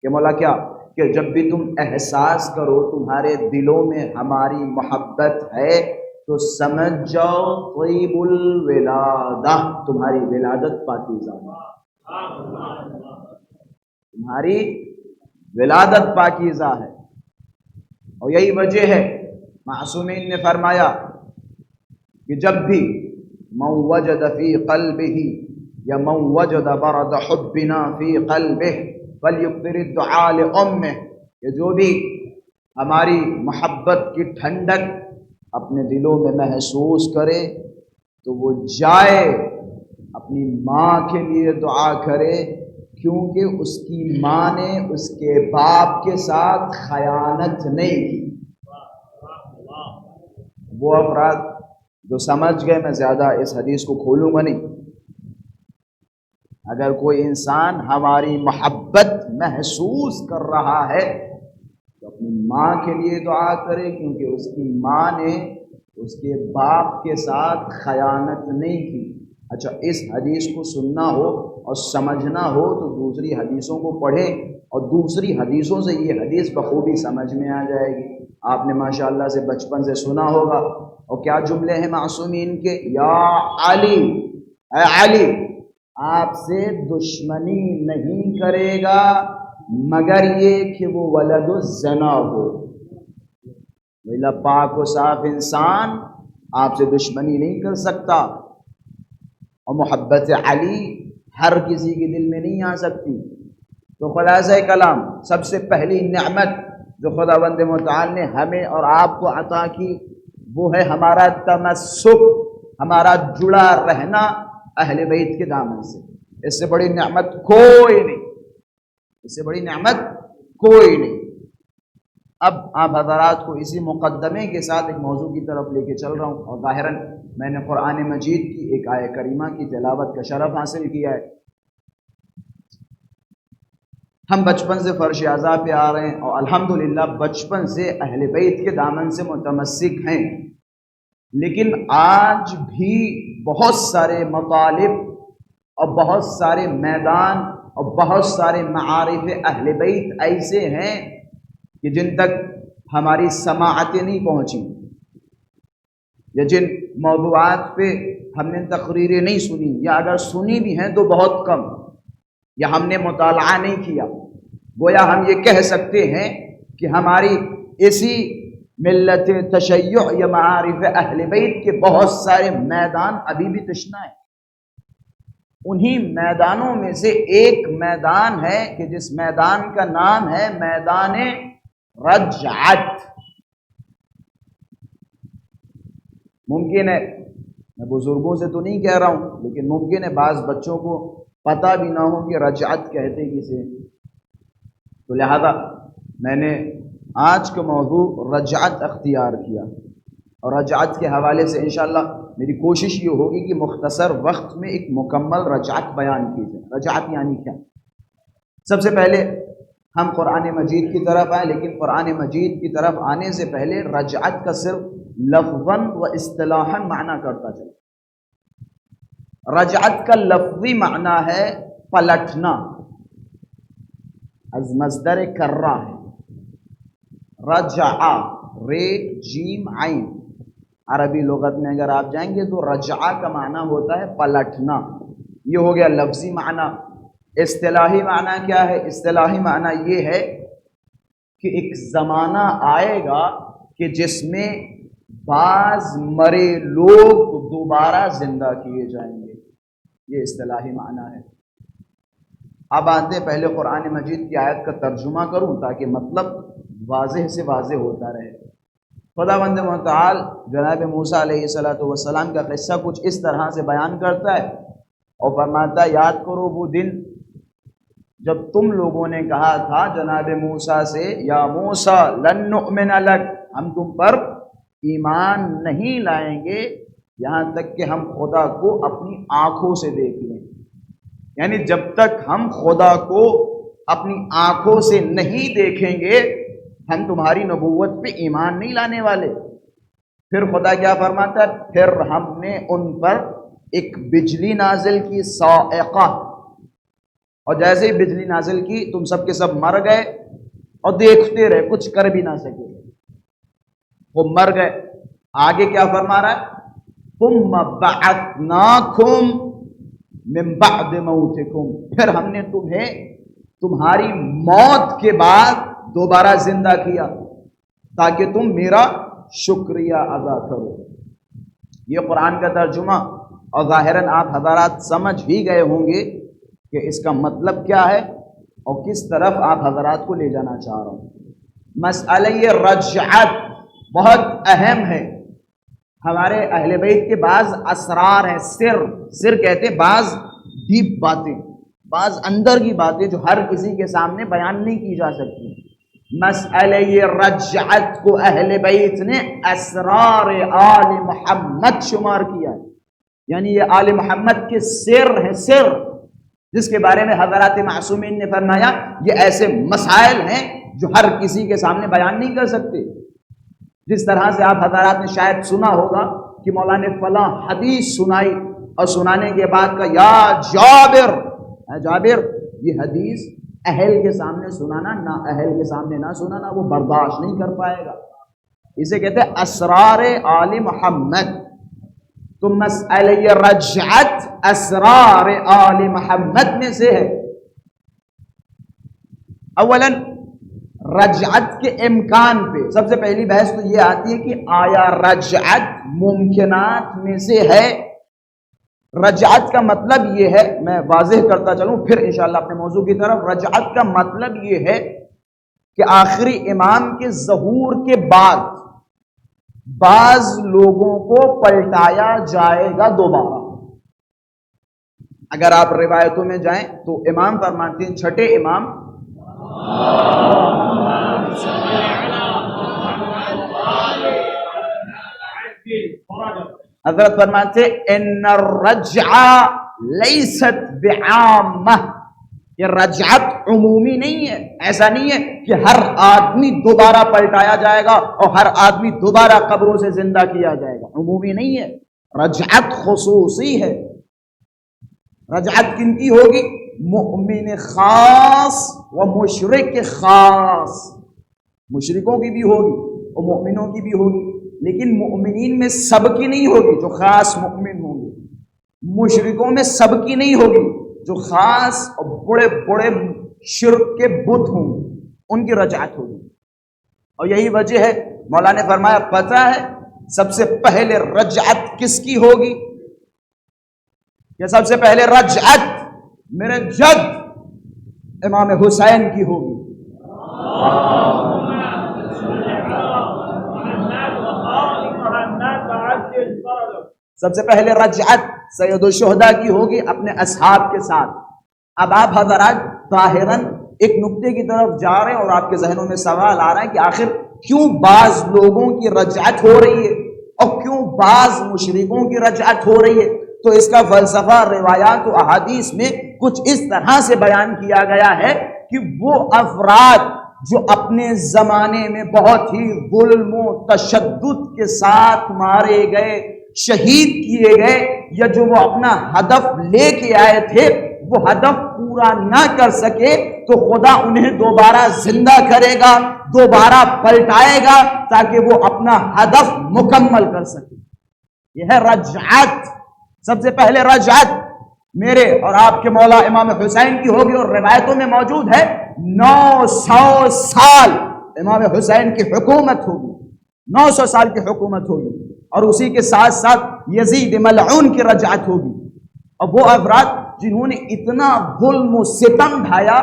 کہ مولا کیا کہ جب بھی تم احساس کرو تمہارے دلوں میں ہماری محبت ہے تو سمجھ جاؤ طیب الولادہ، تمہاری ولادت پاکیزہ ہے، تمہاری ولادت پاکیزہ ہے۔ اور یہی وجہ ہے معصومین نے فرمایا کہ جب بھی من وجد فی قلبہ یا من وجد برد حبنا فی قلبہ فلیکثر الدعاء لامہ، کہ جو بھی ہماری محبت کی ٹھنڈک اپنے دلوں میں محسوس کرے تو وہ جائے اپنی ماں کے لیے دعا کرے، کیونکہ اس کی ماں نے اس کے باپ کے ساتھ خیانت نہیں کی۔ وہ افراد جو سمجھ گئے، میں زیادہ اس حدیث کو کھولوں گا نہیں، اگر کوئی انسان ہماری محبت محسوس کر رہا ہے تو اپنی ماں کے لیے دعا کرے، کیونکہ اس کی ماں نے اس کے باپ کے ساتھ خیانت نہیں کی۔ اچھا، اس حدیث کو سننا ہو اور سمجھنا ہو تو دوسری حدیثوں کو پڑھیں، اور دوسری حدیثوں سے یہ حدیث بخوبی سمجھ میں آ جائے گی۔ آپ نے ماشاءاللہ سے بچپن سے سنا ہوگا، اور کیا جملے ہیں معصومین کے؟ یا علی، اے علی، آپ سے دشمنی نہیں کرے گا مگر یہ کہ وہ ولد الزنا ہو. ویلا پاک و صاف انسان آپ سے دشمنی نہیں کر سکتا، اور محبت علی ہر کسی کے دل میں نہیں آ سکتی. تو خلاصہ کلام، سب سے پہلی نعمت جو خداوند متعال نے ہمیں اور آپ کو عطا کی وہ ہے ہمارا تمسک، ہمارا جڑا رہنا اہل بیت کے دامن سے. اس سے بڑی نعمت کوئی نہیں، اس سے بڑی نعمت کوئی نہیں. اب آپ حضرات کو اسی مقدمے کے ساتھ ایک موضوع کی طرف لے کے چل رہا ہوں، اور ظاہراً میں نے قرآن مجید کی ایک آیہ کریمہ کی تلاوت کا شرف حاصل کیا ہے. ہم بچپن سے فرش اعضاء پہ آ رہے ہیں اور الحمدللہ بچپن سے اہل بیت کے دامن سے متمسک ہیں، لیکن آج بھی بہت سارے مطالب اور بہت سارے میدان اور بہت سارے معارف اہل بیت ایسے ہیں کہ جن تک ہماری سماعتیں نہیں پہنچی، یا جن موضوعات پہ ہم نے تقریریں نہیں سنی، یا اگر سنی بھی ہیں تو بہت کم، یا ہم نے مطالعہ نہیں کیا. گویا ہم یہ کہہ سکتے ہیں کہ ہماری اسی ملت تشیع یا معارف اہل بیت کے بہت سارے میدان ابھی بھی تشنا ہیں. انہی میدانوں میں سے ایک میدان ہے کہ جس میدان کا نام ہے میدان رجعت. ممکن ہے میں بزرگوں سے تو نہیں کہہ رہا ہوں، لیکن ممکن ہے بعض بچوں کو پتہ بھی نہ ہو کہ رجعت کہتے کسے. تو لہذا میں نے آج کا موضوع رجعت اختیار کیا، اور رجعت کے حوالے سے انشاءاللہ میری کوشش یہ ہوگی کہ مختصر وقت میں ایک مکمل رجعت بیان کی جائے. رجعت یعنی کیا؟ سب سے پہلے ہم قرآن مجید کی طرف آئیں، لیکن قرآن مجید کی طرف آنے سے پہلے رجعت کا صرف لفظاً و اصطلاحاً معنی کرتا چلے. رجعت کا لفظی معنی ہے پلٹنا، از مصدر کرہ ہے. رجع رے جیم عین، عربی لغت میں اگر آپ جائیں گے تو رجع کا معنی ہوتا ہے پلٹنا. یہ ہو گیا لفظی معنی. اصطلاحی معنی کیا ہے؟ اصطلاحی معنی یہ ہے کہ ایک زمانہ آئے گا کہ جس میں بعض مرے لوگ دوبارہ زندہ کیے جائیں گے. یہ اصطلاحی معنی ہے. اب آتے پہلے قرآن مجید کی آیت کا ترجمہ کروں تاکہ مطلب واضح سے واضح ہوتا رہے. خداوند متعال جناب موسیٰ علیہ السلام کا قصہ کچھ اس طرح سے بیان کرتا ہے اور فرماتا ہے یاد کرو وہ دن جب تم لوگوں نے کہا تھا جناب موسیٰ سے، یا موسیٰ لن نؤمن لک، ہم تم پر ایمان نہیں لائیں گے یہاں تک کہ ہم خدا کو اپنی آنکھوں سے دیکھ لیں. یعنی جب تک ہم خدا کو اپنی آنکھوں سے نہیں دیکھیں گے ہم تمہاری نبوت پہ ایمان نہیں لانے والے. پھر خدا کیا فرماتا ہے؟ پھر ہم نے ان پر ایک بجلی نازل کی، صاعقہ، اور جیسے ہی بجلی نازل کی تم سب کے سب مر گئے اور دیکھتے رہے، کچھ کر بھی نہ سکے، وہ مر گئے. آگے کیا فرما رہا ہے؟ ثم بعثناکم من بعد موتکم، پھر ہم نے تمہیں تمہاری موت کے بعد دوبارہ زندہ کیا تاکہ تم میرا شکریہ ادا کرو. یہ قرآن کا ترجمہ، اور ظاہراً آپ حضرات سمجھ ہی گئے ہوں گے کہ اس کا مطلب کیا ہے اور کس طرف آپ حضرات کو لے جانا چاہ رہا ہوں. مسئلہ رجعت بہت اہم ہے. ہمارے اہل بیت کے بعض اسرار ہیں، سر کہتے ہیں بعض ڈیپ باتیں، بعض اندر کی باتیں جو ہر کسی کے سامنے بیان نہیں کی جا سکتی. مسئلہ رجعت کو اہل بیت نے اسرار آل محمد شمار کیا ہے. یعنی یہ آل محمد کے سر ہیں، سر جس کے بارے میں حضرات معصومین نے فرمایا یہ ایسے مسائل ہیں جو ہر کسی کے سامنے بیان نہیں کر سکتے. جس طرح سے آپ حضرات نے شاید سنا ہوگا کہ مولانا نے فلاں حدیث سنائی اور سنانے کے بعد کہا یا جابر، اے جابر یہ حدیث اہل کے سامنے سنانا، نہ اہل کے سامنے نہ سنانا، وہ برداشت نہیں کر پائے گا. اسے کہتے ہیں اسرار آل محمد. تو مسئلہ رجعت اسرار آل محمد میں سے ہے. اولاً رجعت کے امکان پہ سب سے پہلی بحث تو یہ آتی ہے کہ آیا رجعت ممکنات میں سے ہے؟ رجعت کا مطلب یہ ہے، میں واضح کرتا چلوں پھر انشاءاللہ اپنے موضوع کی طرف۔ رجعت کا مطلب یہ ہے کہ آخری امام کے ظہور کے بعد بعض لوگوں کو پلٹایا جائے گا دوبارہ۔ اگر آپ روایتوں میں جائیں تو امام فرماتے ہیں، چھٹے امام حضرت فرماتے ان الرجعہ لیست بعامہ، یہ رجعت عمومی نہیں ہے، ایسا نہیں ہے کہ ہر آدمی دوبارہ پلٹایا جائے گا اور ہر آدمی دوبارہ قبروں سے زندہ کیا جائے گا، عمومی نہیں ہے، رجعت خصوصی ہے۔ رجعت کن کی ہوگی؟ مؤمن خاص و مشرک خاص، مشرکوں کی بھی ہوگی اور مؤمنوں کی بھی ہوگی، لیکن مؤمنین میں سب کی نہیں ہوگی جو خاص مؤمن ہوں گے، مشرکوں میں سب کی نہیں ہوگی جو خاص اور بڑے بڑے شرک کے بت ہوں گے، ان کی رجعت ہوگی۔ اور یہی وجہ ہے مولانا نے فرمایا پتہ ہے سب سے پہلے رجعت کس کی ہوگی؟ کہ سب سے پہلے رجعت میرے جد امام حسین کی ہوگی۔ سب سے پہلے رجعت سید الشہداء کی ہوگی اپنے اصحاب کے ساتھ۔ اب آپ حضرات ظاہراً ایک نقطے کی طرف جا رہے ہیں اور آپ کے ذہنوں میں سوال آ رہا ہے کہ آخر کیوں بعض لوگوں کی رجعت ہو رہی ہے اور کیوں بعض مشرکوں کی رجعت ہو رہی ہے؟ تو اس کا فلسفہ روایات و احادیث میں کچھ اس طرح سے بیان کیا گیا ہے کہ وہ افراد جو اپنے زمانے میں بہت ہی ظلم و تشدد کے ساتھ مارے گئے، شہید کیے گئے، یا جو وہ اپنا ہدف لے کے آئے تھے وہ ہدف پورا نہ کر سکے، تو خدا انہیں دوبارہ زندہ کرے گا، دوبارہ پلٹائے گا تاکہ وہ اپنا ہدف مکمل کر سکے۔ یہ ہے رجعت۔ سب سے پہلے رجعت میرے اور آپ کے مولا امام حسین کی ہوگی، اور روایتوں میں موجود ہے 900 سال امام حسین کی حکومت ہوگی، 900 سال کی حکومت ہوگی، اور اسی کے ساتھ ساتھ یزید ملعون کی رجعت ہوگی۔ اور وہ افراد جنہوں نے اتنا ظلم و ستم ڈھایا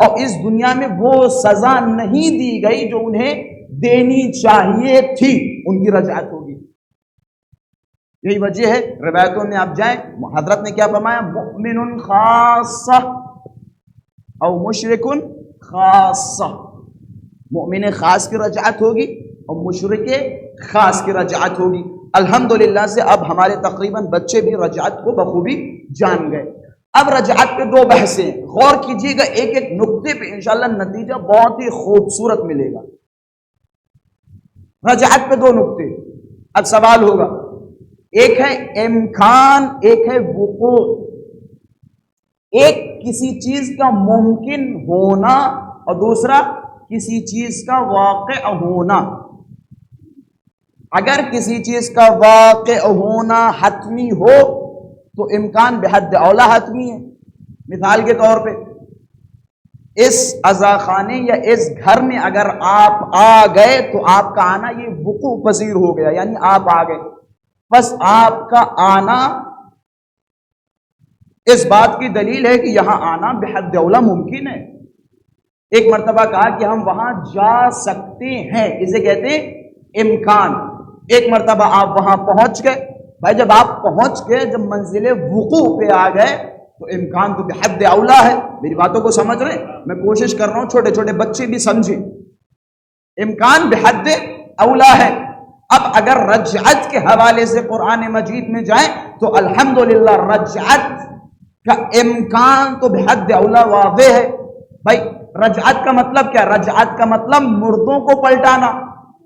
اور اس دنیا میں وہ سزا نہیں دی گئی جو انہیں دینی چاہیے تھی، ان کی رجعت ہوگی۔ یہی وجہ ہے روایتوں میں آپ جائیں حضرت نے کیا فرمایا؟ مؤمن خاصہ او مشرک خاصہ، مؤمن خاص کی رجعت ہوگی اور مشرک خاص کی رجعت ہوگی۔ الحمدللہ سے اب ہمارے تقریباً بچے بھی رجعت کو بخوبی جان گئے۔ اب رجعت پہ دو بحثیں، غور کیجیے گا ایک ایک نقطے پہ، انشاءاللہ نتیجہ بہت ہی خوبصورت ملے گا۔ رجعت پہ دو نقطے۔ اب سوال ہوگا، ایک ہے امکان، ایک ہے وقوع۔ ایک کسی چیز کا ممکن ہونا اور دوسرا کسی چیز کا واقع ہونا۔ اگر کسی چیز کا واقع ہونا حتمی ہو تو امکان بحد اولا حتمی ہے۔ مثال کے طور پہ اس عزاخانے یا اس گھر میں اگر آپ آ گئے تو آپ کا آنا یہ وقوع پذیر ہو گیا، یعنی آپ آ گئے، بس آپ کا آنا اس بات کی دلیل ہے کہ یہاں آنا بحد اولا ممکن ہے۔ ایک مرتبہ کہا کہ ہم وہاں جا سکتے ہیں، اسے کہتے ہیں امکان۔ ایک مرتبہ آپ وہاں پہنچ گئے، بھائی جب آپ پہنچ گئے، جب منزل وقوع پہ آ گئے تو امکان تو بحد اولا ہے۔ میری باتوں کو سمجھ رہے ہیں؟ میں کوشش کر رہا ہوں چھوٹے چھوٹے بچے بھی سمجھیں، امکان بحد اولا ہے۔ اب اگر رجعت کے حوالے سے قرآن مجید میں جائیں تو الحمدللہ رجعت کا امکان تو بحد اولا واضح ہے۔ بھائی رجعت کا مطلب کیا؟ رجعت کا مطلب مردوں کو پلٹانا،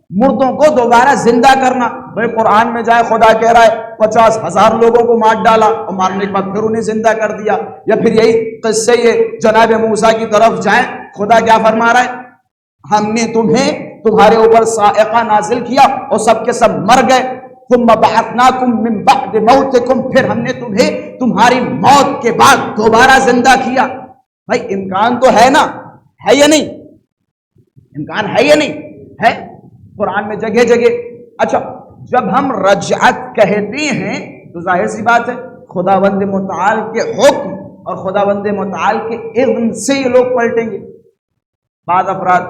مردوں کو دوبارہ زندہ کرنا۔ بھائی قرآن میں جائے خدا کہہ رہا ہے 50,000 لوگوں کو مار ڈالا اور مارنے کے بعد پھر انہیں زندہ کر دیا، یا پھر یہی قصے یہ جناب موسیٰ کی طرف جائیں، خدا کیا فرما رہا ہے؟ ہم نے تمہارے اوپر صاعقہ نازل کیا اور سب کے سب مر گئے، ثم بعثناکم من بعد موتکم، پھر ہم نے تمہیں تمہاری موت کے بعد دوبارہ زندہ کیا۔ بھائی امکان تو ہے نا، ہے یا نہیں؟ امکان ہے یا نہیں؟ ہے قرآن میں جگہ جگہ۔ اچھا جب ہم رجعت کہتے ہیں تو ظاہر سی بات ہے خداوند متعال کے حکم اور خداوند متعال کے اذن سے یہ لوگ پلٹیں گے۔ بعض افراد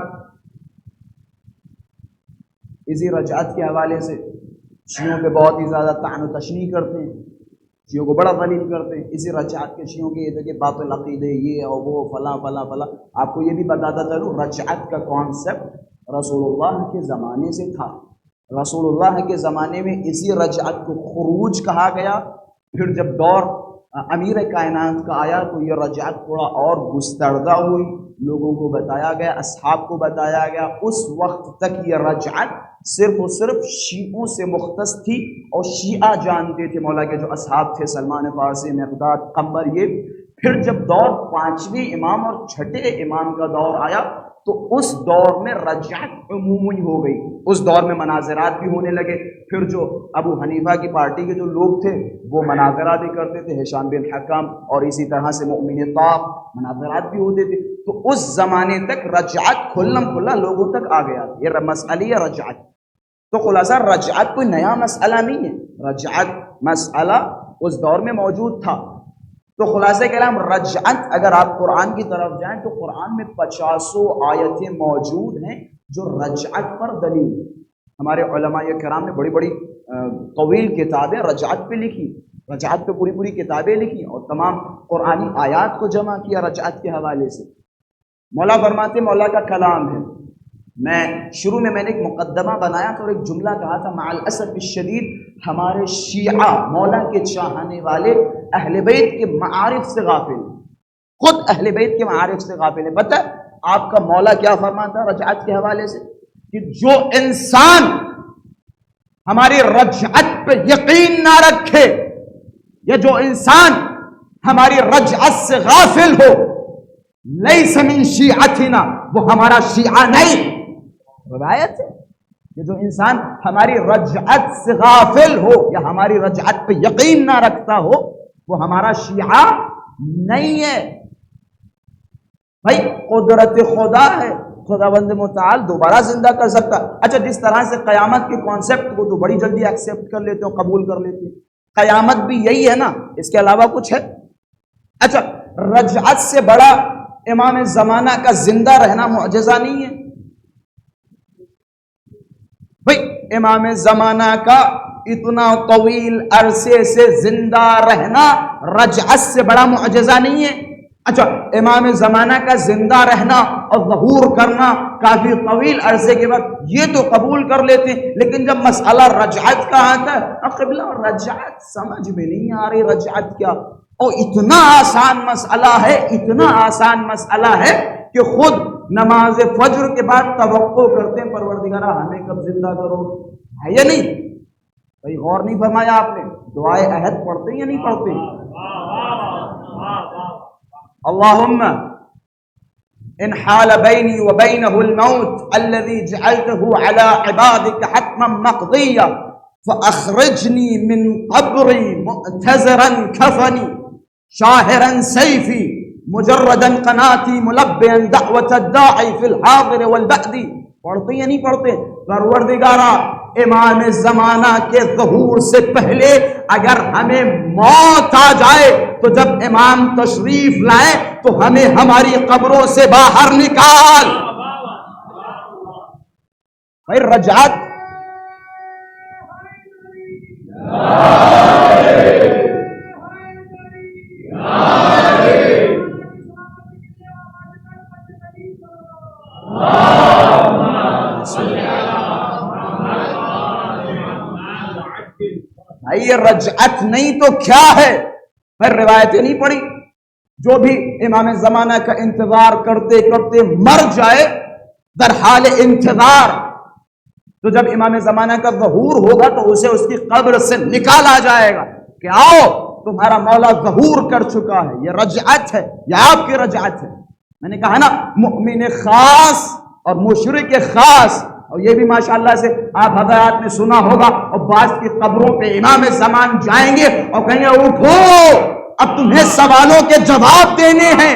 اسی رجعت کے حوالے سے شیعوں پہ بہت ہی زیادہ طعن و تشنیع کرتے ہیں، شیعوں کو بڑا ذلیل کرتے ہیں۔ اسی رجعت کے شیعوں کے یہ کہ باطل عقیدے یہ اور وہ فلاں فلاں فلاں۔ آپ کو یہ بھی بتاتا چلوں رجعت کا کانسیپٹ رسول اللہ کے زمانے سے تھا۔ رسول اللہ کے زمانے میں اسی رجعت کو خروج کہا گیا، پھر جب دور امیر کائنات کا آیا تو یہ رجعت تھوڑا اور گستردہ ہوئی، لوگوں کو بتایا گیا، اصحاب کو بتایا گیا۔ اس وقت تک یہ رجعت صرف و صرف شیعوں سے مختص تھی اور شیعہ جانتے تھے، مولا کے جو اصحاب تھے سلمان فارسی، مقداد، قمر۔ یہ پھر جب دور پانچویں امام اور چھٹے امام کا دور آیا تو اس دور میں رجعت عمومی ہو گئی، اس دور میں مناظرات بھی ہونے لگے۔ پھر جو ابو حنیفہ کی پارٹی کے جو لوگ تھے وہ مناظرہ بھی کرتے تھے، ہشام بن حکم اور اسی طرح سے مؤمن طاق، مناظرات بھی ہوتے تھے۔ تو اس زمانے تک رجعت کھلم کھلا لوگوں تک آ گیا، یہ مسئلہ ہے رجعت۔ تو خلاصہ رجعت کوئی نیا مسئلہ نہیں ہے، رجعت مسئلہ اس دور میں موجود تھا۔ تو خلاصہ کلام رجعت اگر آپ قرآن کی طرف جائیں تو قرآن میں 50 آیتیں موجود ہیں جو رجعت پر دلیل ہیں۔ ہمارے علماء کرام نے بڑی بڑی طویل کتابیں رجعت پہ لکھی، رجعت پہ پوری پوری کتابیں لکھی اور تمام قرآنی آیات کو جمع کیا رجعت کے حوالے سے۔ مولا فرماتے مولا کا کلام ہے۔ میں شروع میں نے ایک مقدمہ بنایا تھا اور ایک جملہ کہا تھا، مع الاسف الشدید ہمارے شیعہ مولا کے چاہنے والے اہل بیت کے معارف سے غافل ہیں، خود اہل بیت کے معارف سے غافل ہیں۔ پتہ آپ کا مولا کیا فرماتا رجعت کے حوالے سے کہ جو انسان ہماری رجعت پہ یقین نہ رکھے یا جو انسان ہماری رجعت سے غافل ہو، لیس من شیعتنا، وہ ہمارا شیعہ نہیں۔ روایت ہے کہ جو انسان ہماری رجعت سے غافل ہو یا ہماری رجعت پہ یقین نہ رکھتا ہو وہ ہمارا شیعہ نہیں ہے۔ بھائی قدرت خدا ہے، خداوند متعال دوبارہ زندہ کر سکتا۔ اچھا جس طرح سے قیامت کے کانسیپٹ کو تو بڑی جلدی ایکسیپٹ کر لیتے ہو، قبول کر لیتے ہیں، قیامت بھی یہی ہے نا، اس کے علاوہ کچھ ہے؟ اچھا رجعت سے بڑا امام زمانہ کا زندہ رہنا معجزہ نہیں ہے؟ بھئی امام زمانہ کا اتنا طویل عرصے سے زندہ رہنا رجعت سے بڑا معجزہ نہیں ہے؟ اچھا امام زمانہ کا زندہ رہنا اور ظہور کرنا کافی طویل عرصے کے بعد یہ تو قبول کر لیتے ہیں، لیکن جب مسئلہ رجعت کا آتا ہے قبلہ رجعت سمجھ میں نہیں آ رہی، رجعت کیا؟ اور اتنا آسان مسئلہ ہے، اتنا آسان مسئلہ ہے کہ خود نماز فجر کے بعد توقع کرتے ہیں پروردگارہ ہمیں کب زندہ کرو، ہے یا نہیں؟ بھائی غور نہیں فرمایا آپ نے؟ دعائے عہد پڑھتے ہیں یا نہیں پڑھتے؟ اللہم ان حال بینی و بینہ الموت الذي جعلته على عبادك حتما مقضيا فاخرجنی من قبری معتذرا کفنی شاہرا سیفی مجردا قناتی ملبیا دعوت الداعی فی الحاضر والبعد۔ پڑھتے یا نہیں پڑھتے؟ پروردگارہ امام زمانہ کے ظہور سے پہلے اگر ہمیں موت آ جائے تو جب امام تشریف لائے تو ہمیں ہماری قبروں سے باہر نکال۔ بھائی رجعت بھائی یہ رجعت نہیں تو کیا ہے؟ پھر روایتیں نہیں پڑھی؟ جو بھی امام زمانہ کا انتظار کرتے کرتے مر جائے در حال انتظار، تو جب امام زمانہ کا ظہور ہوگا تو اسے اس کی قبر سے نکالا جائے گا کہ آؤ تمہارا مولا ظہور کر چکا ہے۔ یہ رجعت ہے، یہ آپ کی رجعت ہے۔ میں نے کہا نا مؤمن خاص اور مشرک خاص، اور یہ بھی ماشاءاللہ سے آپ حضرات نے سنا ہوگا، اور بعض کی قبروں پہ امام زمان جائیں گے اور کہیں گے اٹھو اب تمہیں سوالوں کے جواب دینے ہیں۔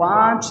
5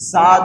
7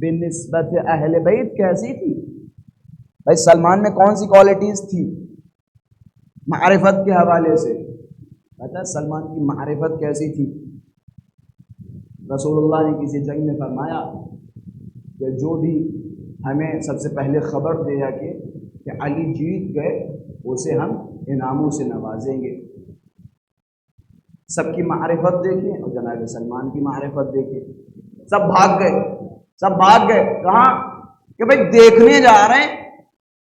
بنسبت اہل بیت کیسی تھی؟ بھائی سلمان میں کون سی کوالٹیز تھی معرفت کے حوالے سے؟ پتہ ہے سلمان کی معرفت کیسی تھی؟ رسول اللہ نے کسی جنگ میں فرمایا کہ جو بھی ہمیں سب سے پہلے خبر دیا کہ علی جیت گئے اسے ہم انعاموں سے نوازیں گے۔ سب کی معرفت دیکھیں اور جناب سلمان کی معرفت دیکھیں، سب بھاگ گئے کہاں کہ بھائی دیکھنے جا رہے ہیں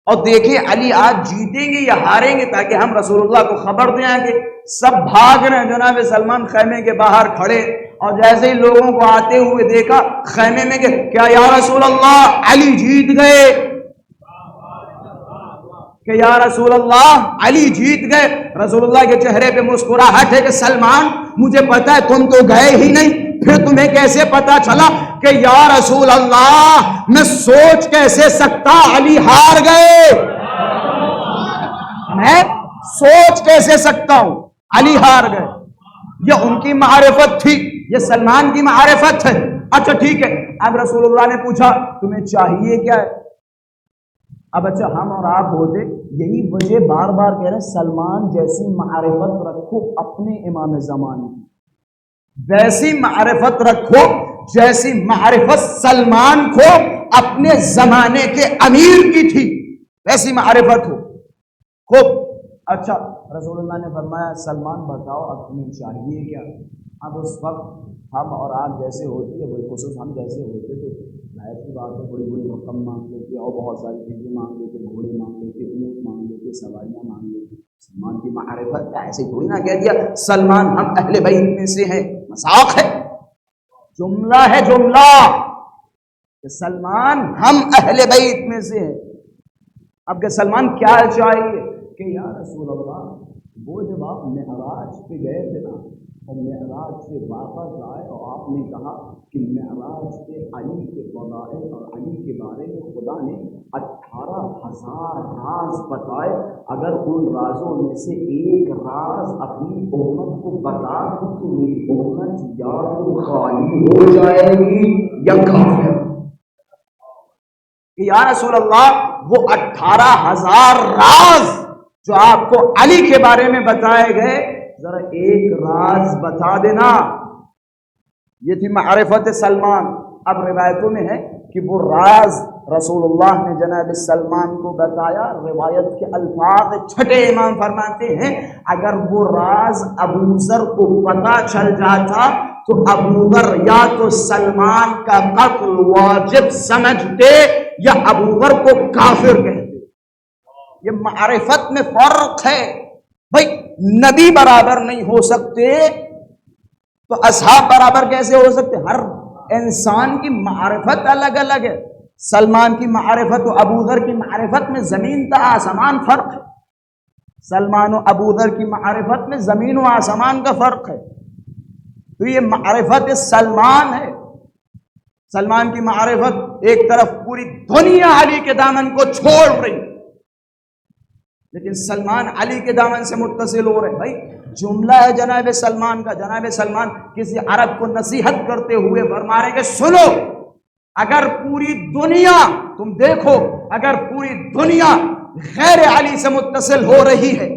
اور دیکھیں علی آج جیتیں گے یا ہاریں گے تاکہ ہم رسول اللہ کو خبر دیں کہ سب بھاگ رہے ہیں۔ جناب سلمان خیمے کے باہر کھڑے اور جیسے ہی لوگوں کو آتے ہوئے دیکھا خیمے میں کہ کیا یا رسول اللہ علی جیت گئے، کہ یا رسول اللہ علی جیت گئے۔ رسول اللہ کے چہرے پہ مسکراہٹ ہے کہ سلمان مجھے پتا ہے تم تو گئے ہی نہیں، پھر تمہیں کیسے پتا چلا کہ یا رسول اللہ میں سوچ کیسے سکتا علی ہار گئے، میں سوچ کیسے سکتا ہوں علی ہار گئے۔ یہ ان کی معرفت تھی، یہ سلمان کی معرفت ہے۔ اچھا ٹھیک ہے، اب رسول اللہ نے پوچھا تمہیں چاہیے کیا ہے؟ اب اچھا ہم اور آپ ہوتے یہی وجہ بار بار کہہ رہے ہیں سلمان جیسی معرفت رکھو اپنے امام زمان کی، ویسی معرفت رکھو جیسی معرفت سلمان کو اپنے زمانے کے امیر کی تھی، ویسی معرفت ہو خوب۔ اچھا رسول اللہ نے فرمایا سلمان بتاؤ اب تمہیں چاہیے کیا؟ اب اس وقت ہم اور آپ جیسے ہوتے ہیں، بالخصوص ہم جیسے ہوتے تو ظاہر سی بات ہے بڑی بڑی رقم مانگ لیتے اور بہت ساری چیزیں مانگ لیتے، گھوڑے مانگ لیتے، اونٹ مانگ لیتے، سواریاں مانگ لیتے۔ سلمان کی معرفت ایسے تھوڑی نہ کہہ دیا سلمان ہم اہل بیت میں سے ہیں، مذاق ہے، جملہ ہے جملہ کہ سلمان ہم اہل بیت میں سے ہیں۔ اب کہ سلمان کیا چاہیے کہ یا رسول اللہ وہ جب آپ معراج پہ گئے تھے نا اور معراج سے واپس آئے اور آپ نے کہا کہ معراج پہ علی کے فضائل اور علی کے بارے میں خدا نے 18,000 راز بتائے، اگر ان رازوں میں سے ایک راز اپنی امت کو بتا دوں تو میری امت یا تو خالی ہو جائے گی یا کافر۔ کہ یا رسول اللہ وہ 18,000 راز جو آپ کو علی کے بارے میں بتائے گئے ذرا ایک راز بتا دینا۔ یہ تھی معرفت سلمان۔ اب روایتوں میں ہے کہ وہ راز رسول اللہ نے جناب سلمان کو بتایا، روایت کے الفاظ چھٹے امام فرماتے ہیں اگر وہ راز ابو ذر کو پتا چل جاتا تو ابو ذر یا تو سلمان کا قتل واجب سمجھتے یا ابو ذر کو کافر کہتے۔ یہ معرفت میں فرق ہے بھائی، نبی برابر نہیں ہو سکتے تو اصحاب برابر کیسے ہو سکتے؟ ہر انسان کی معرفت الگ الگ ہے۔ سلمان کی معرفت و ابو ذر کی معرفت میں زمین تا آسمان فرق ہے، سلمان و ابو ذر کی معرفت میں زمین و آسمان کا فرق ہے۔ تو یہ معرفت سلمان ہے۔ سلمان کی معرفت ایک طرف پوری دنیا علی کے دامن کو چھوڑ رہی، لیکن سلمان علی کے دامن سے متصل ہو رہے۔ بھائی جملہ ہے جناب سلمان کا، جناب سلمان کسی عرب کو نصیحت کرتے ہوئے فرما رہے کہ سنو، اگر پوری دنیا تم دیکھو، اگر پوری دنیا غیر علی سے متصل ہو رہی ہے،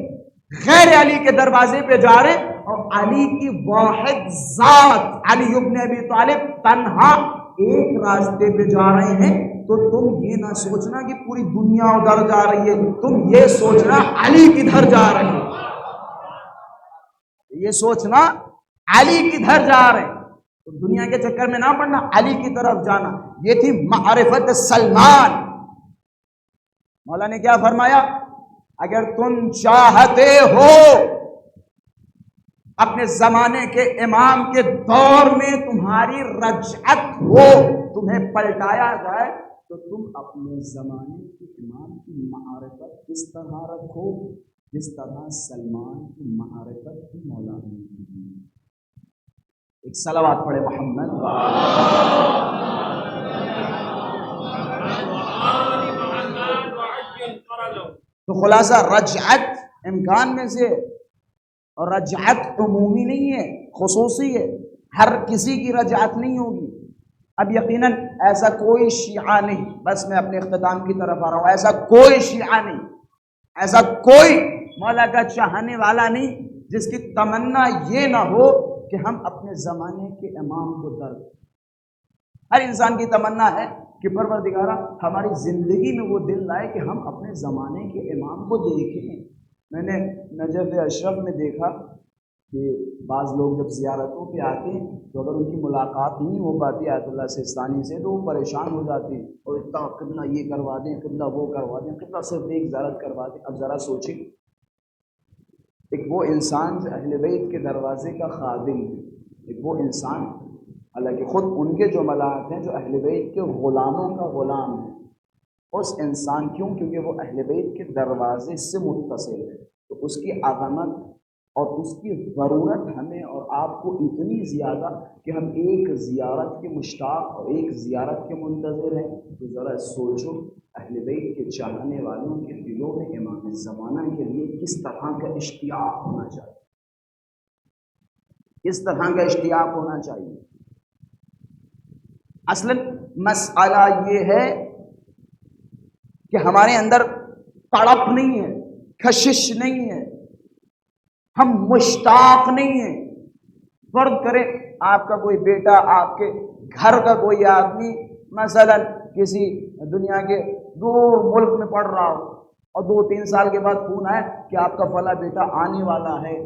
غیر علی کے دروازے پہ جا رہے اور علی کی واحد ذات علی ابن ابی طالب تنہا ایک راستے پہ جا رہے ہیں تو تم یہ نہ سوچنا کہ پوری دنیا ادھر جا رہی ہے، تم یہ سوچنا علی کدھر جا رہے ہیں، یہ سوچنا علی کدھر جا رہے ہیں، تو دنیا کے چکر میں نہ پڑنا، علی کی طرف جانا۔ یہ تھی معرفت سلمان۔ مولا نے کیا فرمایا؟ اگر تم چاہتے ہو اپنے زمانے کے امام کے دور میں تمہاری رجعت ہو، تمہیں پلٹایا جائے، تو تم اپنے زمانے کے امام کی معرفت اس طرح رکھو جس طرح سلمان کی معرفت کی مولا نے کی۔ ایک صلوات پڑھے محمد۔ تو خلاصہ رجعت امکان میں سے، اور رجعت عمومی نہیں ہے، خصوصی ہے، ہر کسی کی رجعت نہیں ہوگی۔ اب یقیناً ایسا کوئی شیعہ نہیں، بس میں اپنے اختتام کی طرف آ رہا ہوں، ایسا کوئی شیعہ نہیں، ایسا کوئی مولا کا چاہنے والا نہیں جس کی تمنا یہ نہ ہو کہ ہم اپنے زمانے کے امام کو درد۔ ہر انسان کی تمنا ہے کہ پروردگارہ ہماری زندگی میں وہ دن لائے کہ ہم اپنے زمانے کے امام کو دیکھیں۔ میں نے نجف اشرف میں دیکھا کہ بعض لوگ جب زیارتوں پہ آتے ہیں تو اگر ان کی ملاقات نہیں ہو پاتی آیت اللہ سستانی سے تو وہ پریشان ہو جاتے ہیں اور اتنا قبلہ یہ کروا دیں، قبلہ وہ کروا دیں، قبلہ صرف ایک زیارت کروا دیں۔ اب ذرا سوچیں، ایک وہ انسان جو اہل بیت کے دروازے کا خادم ہے، ایک وہ انسان، حالانکہ خود ان کے جو ملاحت ہیں جو اہل بیت کے غلاموں کا غلام ہے، اس انسان کیونکہ وہ اہل بیت کے دروازے سے متصل ہے تو اس کی عظمت اور اس کی ضرورت ہمیں اور آپ کو اتنی زیادہ کہ ہم ایک زیارت کے مشتاق اور ایک زیارت کے منتظر ہیں۔ تو ذرا سوچو اہل بیت کے چاہنے والوں کے دلوں میں امام زمانہ کے لیے کس طرح کا اشتیاق ہونا چاہیے، کس طرح کا اشتیاق ہونا چاہیے۔ اصلاً مسئلہ یہ ہے کہ ہمارے اندر تڑپ نہیں ہے، کشش نہیں ہے، ہم مشتاق نہیں ہیں۔ فرض کریں آپ کا کوئی بیٹا آپ کے گھر کا کوئی آدمی مثلا کسی دنیا کے دور ملک میں پڑھ رہا ہو اور 2-3 سال کے بعد فون آئے کہ آپ کا فلاں بیٹا آنے والا ہے،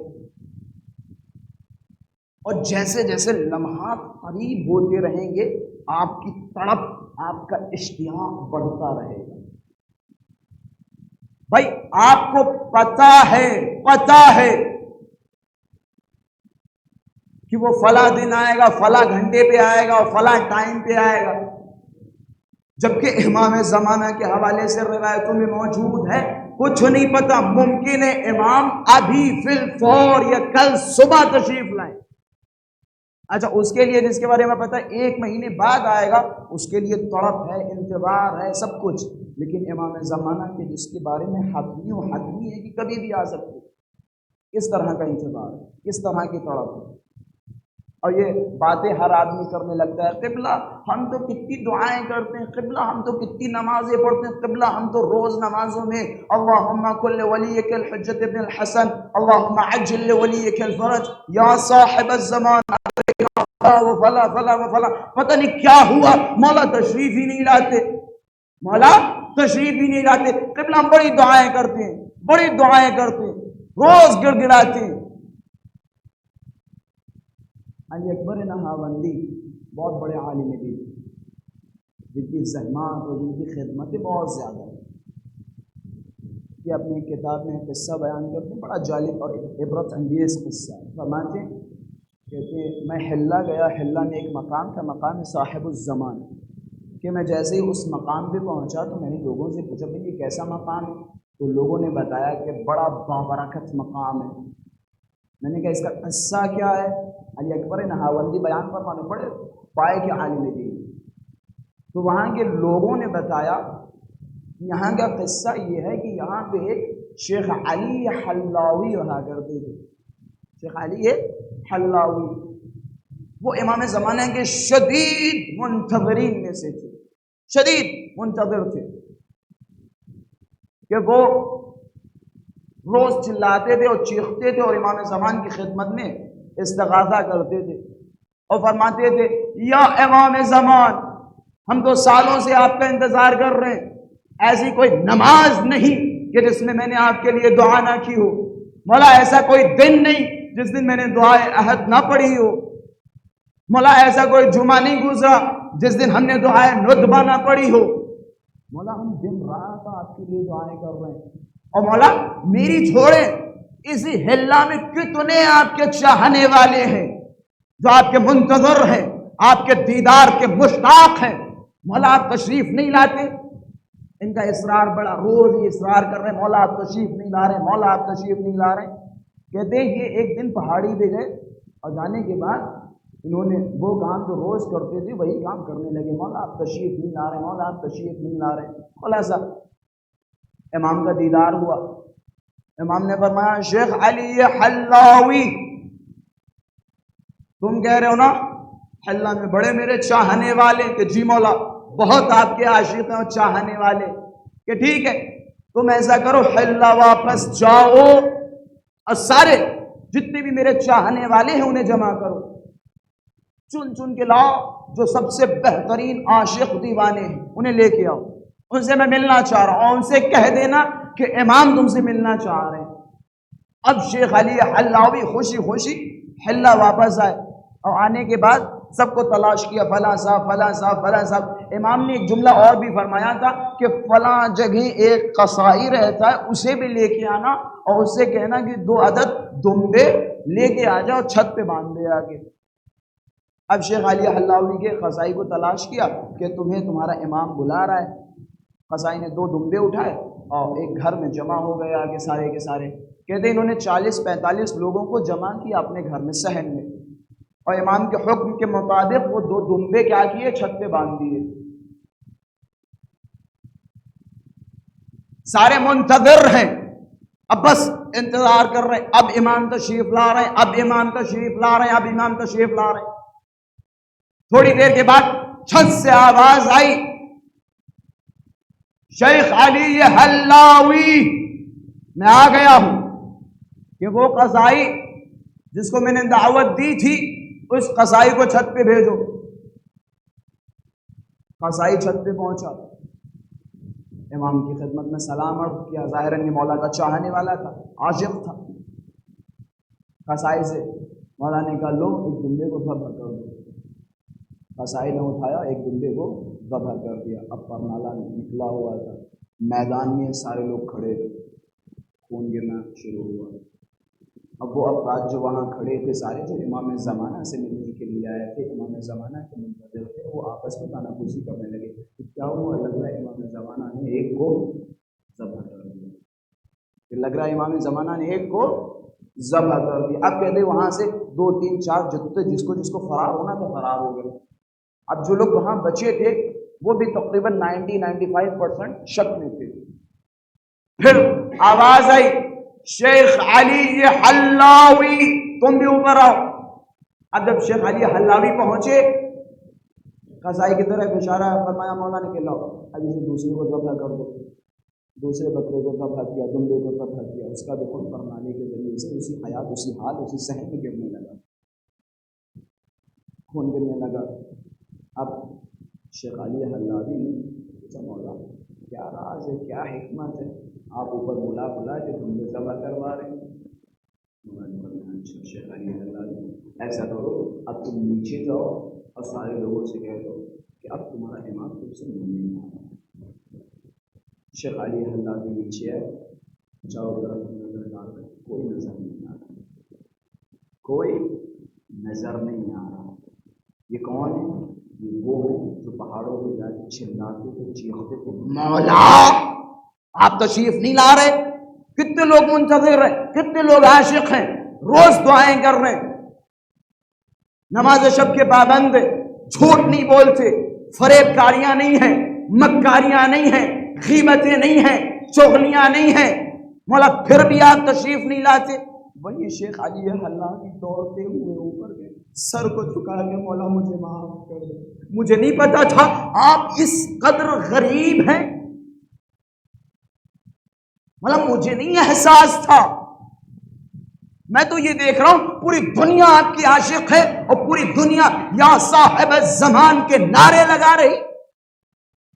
اور جیسے جیسے لمحات قریب ہوتے رہیں گے آپ کی تڑپ، آپ کا اشتیاق بڑھتا رہے گا۔ بھائی آپ کو پتہ ہے کہ وہ فلاں دن آئے گا، فلاں گھنٹے پہ آئے گا اور فلاں ٹائم پہ آئے گا، جبکہ امام زمانہ کے حوالے سے روایتوں میں موجود ہے کچھ نہیں پتا، ممکن ہے امام ابھی فی الفور یا کل صبح تشریف لائیں۔ اچھا اس کے لیے جس کے بارے میں پتا 1 مہینے بعد آئے گا اس کے لیے تڑپ ہے، انتظار ہے، سب کچھ، لیکن امام زمانہ کے جس کے بارے میں حتمی ہے کہ کبھی بھی آ سکتے، کس طرح کا انتظار ہے، کس طرح کی تڑپ ہے۔ اور یہ باتیں ہر آدمی کرنے لگتا ہے، قبلہ ہم تو کتنی دعائیں کرتے ہیں، قبلہ ہم تو کتنی نمازیں پڑھتے ہیں، قبلہ ہم تو روز نمازوں میں اللہم کل ولیک الحجت ابن الحسن، اللہم عجل ولیک الفرج، یا صاحب الزمان، وہ فلا فلا وہ فلا، پتہ نہیں کیا ہوا، مولا تشریف ہی نہیں لاتے، مولا تشریف ہی نہیں لاتے۔ قبلہ ہم بڑی دعائیں کرتے ہیں، بڑی دعائیں کرتے ہیں، روز گڑ گڑاتے ہیں۔ علی اکبر نہاوندی بہت بڑے عالم دین، جن کی زحمات اور جن کی خدمتیں بہت زیادہ ہیں، یہ اپنی کتاب میں قصہ بیان کرتے ہیں، بڑا جالب اور عبرت انگیز قصہ ہے۔ فرماتے ہیں، کہتے ہیں میں حلہ گیا، حلہ میں ایک مقام تھا، مقام صاحب الزمان، کہ میں جیسے ہی اس مقام پہ پہنچا تو میں نے لوگوں سے پوچھا بھائی یہ کیسا مقام ہے، تو لوگوں نے بتایا کہ بڑا بابرکت مقام ہے۔ میں نے کہا اس کا قصہ کیا ہے؟ علی اکبر نہاوندی بیان فرمانے پڑے پائے کے عالم دین، تو وہاں کے لوگوں نے بتایا یہاں کا قصہ یہ ہے کہ یہاں پہ ایک شیخ علی حلاوی رہا کرتے تھے۔ شیخ علی حلاوی وہ امام زمانہ کے شدید منتظرین میں سے تھے، شدید منتظر تھے کہ وہ روز چلاتے تھے اور چیختے تھے اور امام زمان کی خدمت میں استغاثہ کرتے تھے اور فرماتے تھے یا امام زمان ہم تو سالوں سے آپ کا انتظار کر رہے ہیں، ایسی کوئی نماز نہیں کہ جس میں میں نے آپ کے لیے دعا نہ کی ہو، مولا ایسا کوئی دن نہیں جس دن میں نے دعائے عہد نہ پڑھی ہو، مولا ایسا کوئی جمعہ نہیں گزرا جس دن ہم نے دعائے ندبہ نہ پڑھی ہو، مولا ہم دن رات آپ کے لیے دعائیں کر رہے ہیں، اور مولا میری چھوڑیں اسی حلہ میں کتنے آپ کے چاہنے والے ہیں جو آپ کے منتظر ہیں، آپ کے دیدار کے مشتاق ہیں، مولا آپ تشریف نہیں لاتے۔ ان کا اصرار بڑا، روز ہی اصرار کر رہے ہیں مولا آپ تشریف نہیں لا رہے، مولا آپ تشریف نہیں لا رہے۔ کہتے ہیں یہ ایک دن پہاڑی پہ گئے اور جانے کے بعد انہوں نے وہ کام جو روز کرتے تھے وہی کام کرنے لگے، مولا آپ تشریف نہیں لا رہے، مولا آپ تشریف نہیں لا رہے۔ خلاصہ امام کا دیدار ہوا، امام نے فرمایا شیخ علی حلاوی تم کہہ رہے ہو نا حلہ میں بڑے میرے چاہنے والے کہ جی مولا بہت آپ کے عاشق ہیں اور چاہنے والے کہ ٹھیک ہے تم ایسا کرو حلہ واپس جاؤ اور سارے جتنے بھی میرے چاہنے والے ہیں انہیں جمع کرو، چن چن کے لاؤ جو سب سے بہترین عاشق دیوانے ہیں انہیں لے کے آؤ، ان سے میں ملنا چاہ رہا ہوں، اور ان سے کہہ دینا کہ امام تم سے ملنا چاہ رہے ہیں۔ اب شیخ علی حلاوی خوشی خوشی حلہ واپس آئے اور آنے کے بعد سب کو تلاش کیا، فلاں صاحب فلاں صاحب فلاں صاحب۔ امام نے ایک جملہ اور بھی فرمایا تھا کہ فلاں جگہ ایک قصائی رہتا ہے اسے بھی لے کے آنا اور اس سے کہنا کہ 2 عدد دمبے لے کے آ جاؤ چھت پہ باندھ دے آگے۔ اب شیخ علی حلاوی کے قصائی کو تلاش کیا کہ تمہیں تمہارا امام بلا رہا ہے۔ قصائی نے 2 دمبے اٹھائے اور ایک گھر میں جمع ہو گئے آگے سارے کے سارے، کہتے انہوں نے 40-45 لوگوں کو جمع کیا اپنے گھر میں صحن میں، اور امام کے حکم کے مطابق وہ 2 دمبے کیا کیے چھت پہ باندھ دیے۔ سارے منتظر ہیں، اب بس انتظار کر رہے ہیں، اب امام تشریف لا رہے ہیں، اب امام تشریف لا رہے ہیں، اب امام تشریف لا رہے ہیں۔ تھوڑی دیر کے بعد چھت سے آواز آئی شیخ علی حلاوی میں آ گیا ہوں، کہ وہ قصائی جس کو میں نے دعوت دی تھی اس قصائی کو چھت پہ بھیجو۔ قصائی چھت پہ پہنچا، امام کی خدمت میں سلام عرض کیا، ظاہراً یہ مولا کا چاہنے والا تھا، عاشق تھا۔ قصائی سے مولا نے کہا لو ایک دمبے کو ذبح کر دو۔ قصائی نے اٹھایا ایک دمبے کو ذبح کر دیا۔ اب پرنالہ نکلا ہوا تھا، میدان میں سارے لوگ کھڑے تھے، خون گرنا شروع ہوا۔ اب وہ افراد جو وہاں کھڑے تھے سارے جو امام زمانہ سے ملنے کے لیے آئے تھے، امام زمانہ کے منتظر تھے، وہ آپس میں کانا پوسی کرنے لگے کہ کیا ہوا، لگ رہا ہے امام زمانہ نے ایک کو ذبح کر دیا، کہ لگ رہا ہے امام زمانہ نے ایک کو ذبح کر دیا۔ اب کہتے وہاں سے 2 3 4 جتنے جس کو فرار ہونا تھا فرار ہو گئے۔ اب جو لوگ وہاں بچے تھے وہ بھی تقریباً 90-95% شک میں تھے۔ پھر آواز آئی شیخ علی حلاوی تم بھی اوپر آؤ۔ اب جب شیخ علی حلاوی پہنچے قصائی کی طرف اشارہ فرمایا مولا نے کہ لاؤ اب اسے دوسرے کو ذبح کر دو۔ دوسرے بکرے کو ذبح کیا، دمبے کو ذبح کیا، اس کا بھی خون فرمانے کے ذریعے سے اسی حیات اسی حال اسی صحن میں گرنے لگا، خون گرنے لگا۔ اب شیخ علی حلاوی نے پوچھا مولا کیا راز ہے، کیا حکمت ہے، آپ اوپر بلا کے تم کو ذبح کروا رہے ہیں؟ شیخ علی حلاوی ایسا کرو اب تم نیچے جاؤ اور سارے لوگوں سے کہہ دو کہ اب تمہارا امام تم سے ملنے آ رہا۔ شیخ علی حلاوی نیچے آئے، چاروں طرف نظر ڈال کر کوئی نظر نہیں آ رہا، کوئی نظر نہیں آ رہا۔ یہ کون ہے؟ یہ وہ ہیں جو پہاڑوں پہ جا کے چلاتے تھے، چیختے تھے مولا آپ تشریف نہیں لا رہے۔ کتنے لوگ منتظر ہیں، کتنے لوگ عاشق ہیں، روز دعائیں کر رہے ہیں، نماز شب کے پابند ہیں، جھوٹ نہیں بولتے، فریب کاریاں نہیں ہیں، مکاریاں نہیں ہیں، غیبتیں نہیں ہیں، چغلیاں نہیں ہیں، مولا پھر بھی آپ تشریف نہیں لاتے۔ وہی شیخ علی حلاوی دوڑتے ہوئے اوپر گئے، سر کو جھکا کے مولا مجھے معاف کر دو، مجھے نہیں پتا تھا آپ اس قدر غریب ہیں، مولا مجھے نہیں احساس تھا، میں تو یہ دیکھ رہا ہوں پوری دنیا آپ کی عاشق ہے اور پوری دنیا یا صاحب زمان کے نعرے لگا رہی،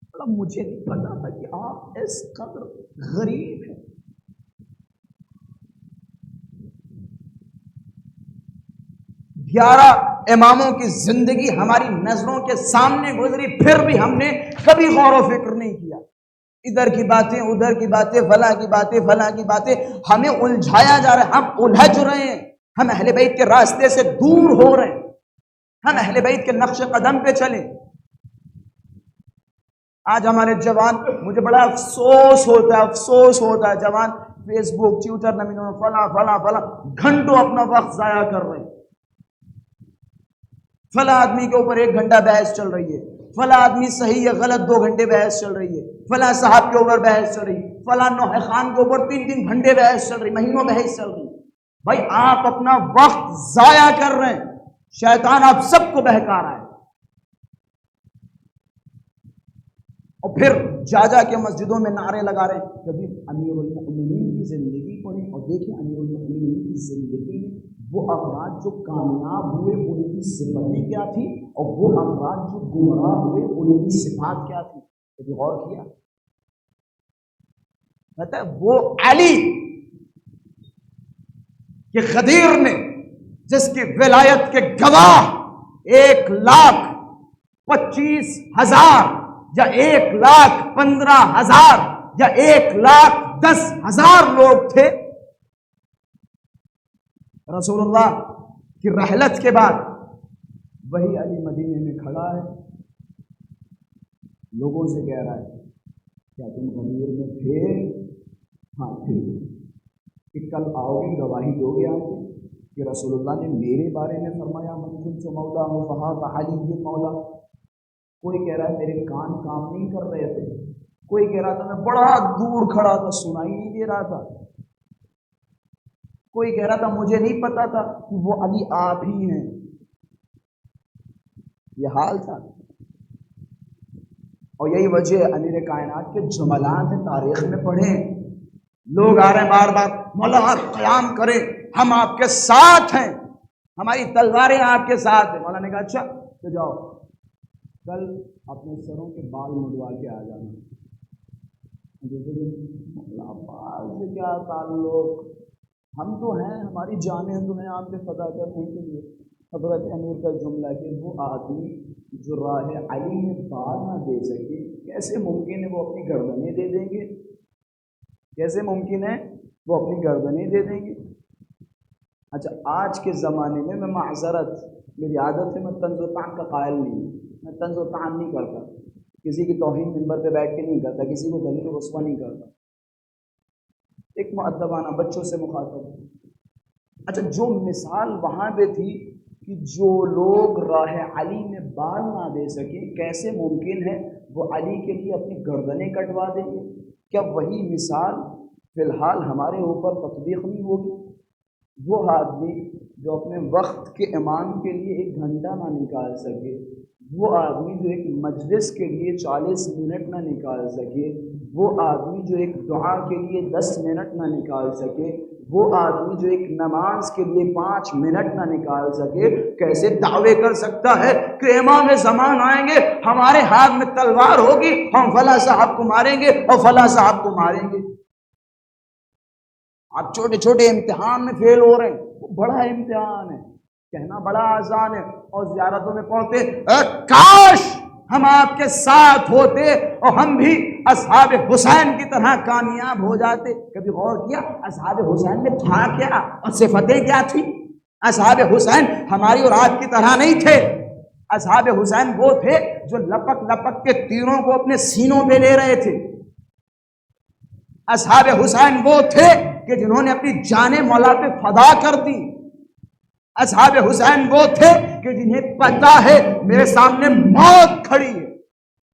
مولا مجھے نہیں پتا تھا کہ آپ اس قدر غریب ہیں۔ 11 اماموں کی زندگی ہماری نظروں کے سامنے گزری، پھر بھی ہم نے کبھی غور و فکر نہیں کیا، ادھر کی باتیں ادھر کی باتیں فلاں کی باتیں فلاں کی باتیں، ہمیں الجھایا جا رہا ہے، ہم الجھ رہے ہیں، ہم اہل بیت کے راستے سے دور ہو رہے ہیں، ہم اہل بیت کے نقش قدم پہ چلیں۔ آج ہمارے جوان، مجھے بڑا افسوس ہوتا ہے جوان فیس بک ٹویٹر نمینوں فلاں فلاں فلاں گھنٹوں اپنا وقت ضائع کر رہے ہیں، فلاں آدمی کے اوپر 1 گھنٹہ بحث چل رہی ہے، فلاں آدمی صحیح ہے غلط 2 گھنٹے بحث چل رہی ہے، فلاں صاحب کے اوپر بحث چل رہی ہے، فلاں نوح خان کے اوپر 3 گھنٹے بحث چل رہی، مہینوں بحث چل رہی۔ بھائی آپ اپنا وقت ضائع کر رہے ہیں، شیطان آپ سب کو بہکا رہا ہے. اور پھر جا کے مسجدوں میں نعرے لگا رہے ہیں. کبھی امیر المؤمنین کی زندگی کو نہیں. اور دیکھیں امیر المؤمنین کی زندگی میں وہ افراد جو کامیاب ہوئے ان کی صفتیں کیا تھی اور وہ افراد جو گمراہ ہوئے ان کی صفات کیا تھی. کبھی غور کیا؟ کہتا ہے وہ علی کہ غدیر نے جس کی ولایت کے گواہ 1,25,000 یا 1,15,000 یا 1,10,000 لوگ تھے. رسول اللہ کی رحلت کے بعد وہی علی مدینے میں کھڑا ہے، لوگوں سے کہہ رہا ہے کیا تم غدیر میں تھے؟ ہاں تھے. کہ کل آؤ گے گواہی دو گے آپ کو کہ رسول اللہ نے میرے بارے میں فرمایا من کنت مولا ہوں فہذا علی مولا. کوئی کہہ رہا ہے میرے کان کام نہیں کر رہے تھے، کوئی کہہ رہا تھا میں بڑا دور کھڑا تھا سنائی نہیں دے رہا تھا، کوئی کہہ رہا تھا مجھے نہیں پتا تھا کہ وہ علی آپ ہی ہیں. یہ حال تھا. اور یہی وجہ امیر کائنات کے جملات تاریخ میں پڑھیں. لوگ آ رہے ہیں بار بار مولا آپ قیام کریں، ہم آپ کے ساتھ ہیں، ہماری تلواریں آپ کے ساتھ ہیں. مولا نے کہا اچھا تو جاؤ کل اپنے سروں کے بال مڈوا کے آ جانا. مولا بال سے کیا تعلق، ہم تو ہیں، ہماری جانیں تو ہیں آپ کے فدا کرنے کے لیے. حضرت امیر کا جملہ کہ وہ آدمی جو راہ علی میں بال نہ دے سکے کیسے ممکن ہے وہ اپنی گردنیں دے دیں گے؟ کیسے ممکن ہے وہ اپنی گردنیں دے دیں گے؟ اچھا آج کے زمانے میں معذرت میری عادت ہے میں طنز و طعن کا قائل نہیں ہوں، میں طنز و طعن نہیں کرتا، کسی کی توہین منبر پہ بیٹھ کے نہیں کرتا، کسی کو ذلیل و رسوا نہیں کرتا، ایک مؤدبانہ بچوں سے مخاطب. اچھا جو مثال وہاں پہ تھی کہ جو لوگ راہ علی میں بال نہ دے سکیں کیسے ممکن ہے وہ علی کے لیے اپنی گردنیں کٹوا دیں گے؟ کیا وہی مثال فی الحال ہمارے اوپر تطبیق نہیں ہوگی؟ وہ آدمی جو اپنے وقت کے امام کے لیے 1 گھنٹہ نہ نکال سکے، وہ آدمی جو ایک مجلس کے لیے 40 منٹ نہ نکال سکے، وہ آدمی جو ایک دعا کے لیے 10 منٹ نہ نکال سکے، وہ آدمی جو ایک نماز کے لیے 5 منٹ نہ نکال سکے، کیسے دعوے کر سکتا ہے کہ امام زمان آئیں گے ہمارے ہاتھ میں تلوار ہوگی ہم فلاں صاحب کو ماریں گے اور فلاں صاحب کو ماریں گے؟ آپ چھوٹے چھوٹے امتحان میں فیل ہو رہے ہیں، وہ بڑا امتحان ہے، کہنا بڑا آسان ہے اور زیارتوں میں پڑھتے کاش ہم آپ کے ساتھ ہوتے اور ہم بھی اصحاب حسین کی طرح کامیاب ہو جاتے. کبھی غور کیا اصحاب حسین میں تھا کیا اور صفتیں کیا تھی؟ اصحاب حسین ہماری اور آپ کی طرح نہیں تھے. اصحاب حسین وہ تھے جو لپک لپک کے تیروں کو اپنے سینوں پہ لے رہے تھے. اصحاب حسین وہ تھے کہ جنہوں نے اپنی جانیں مولا پہ فدا کر دی. اصحاب حسین وہ تھے کہ جنہیں پتہ ہے میرے سامنے موت کھڑی ہے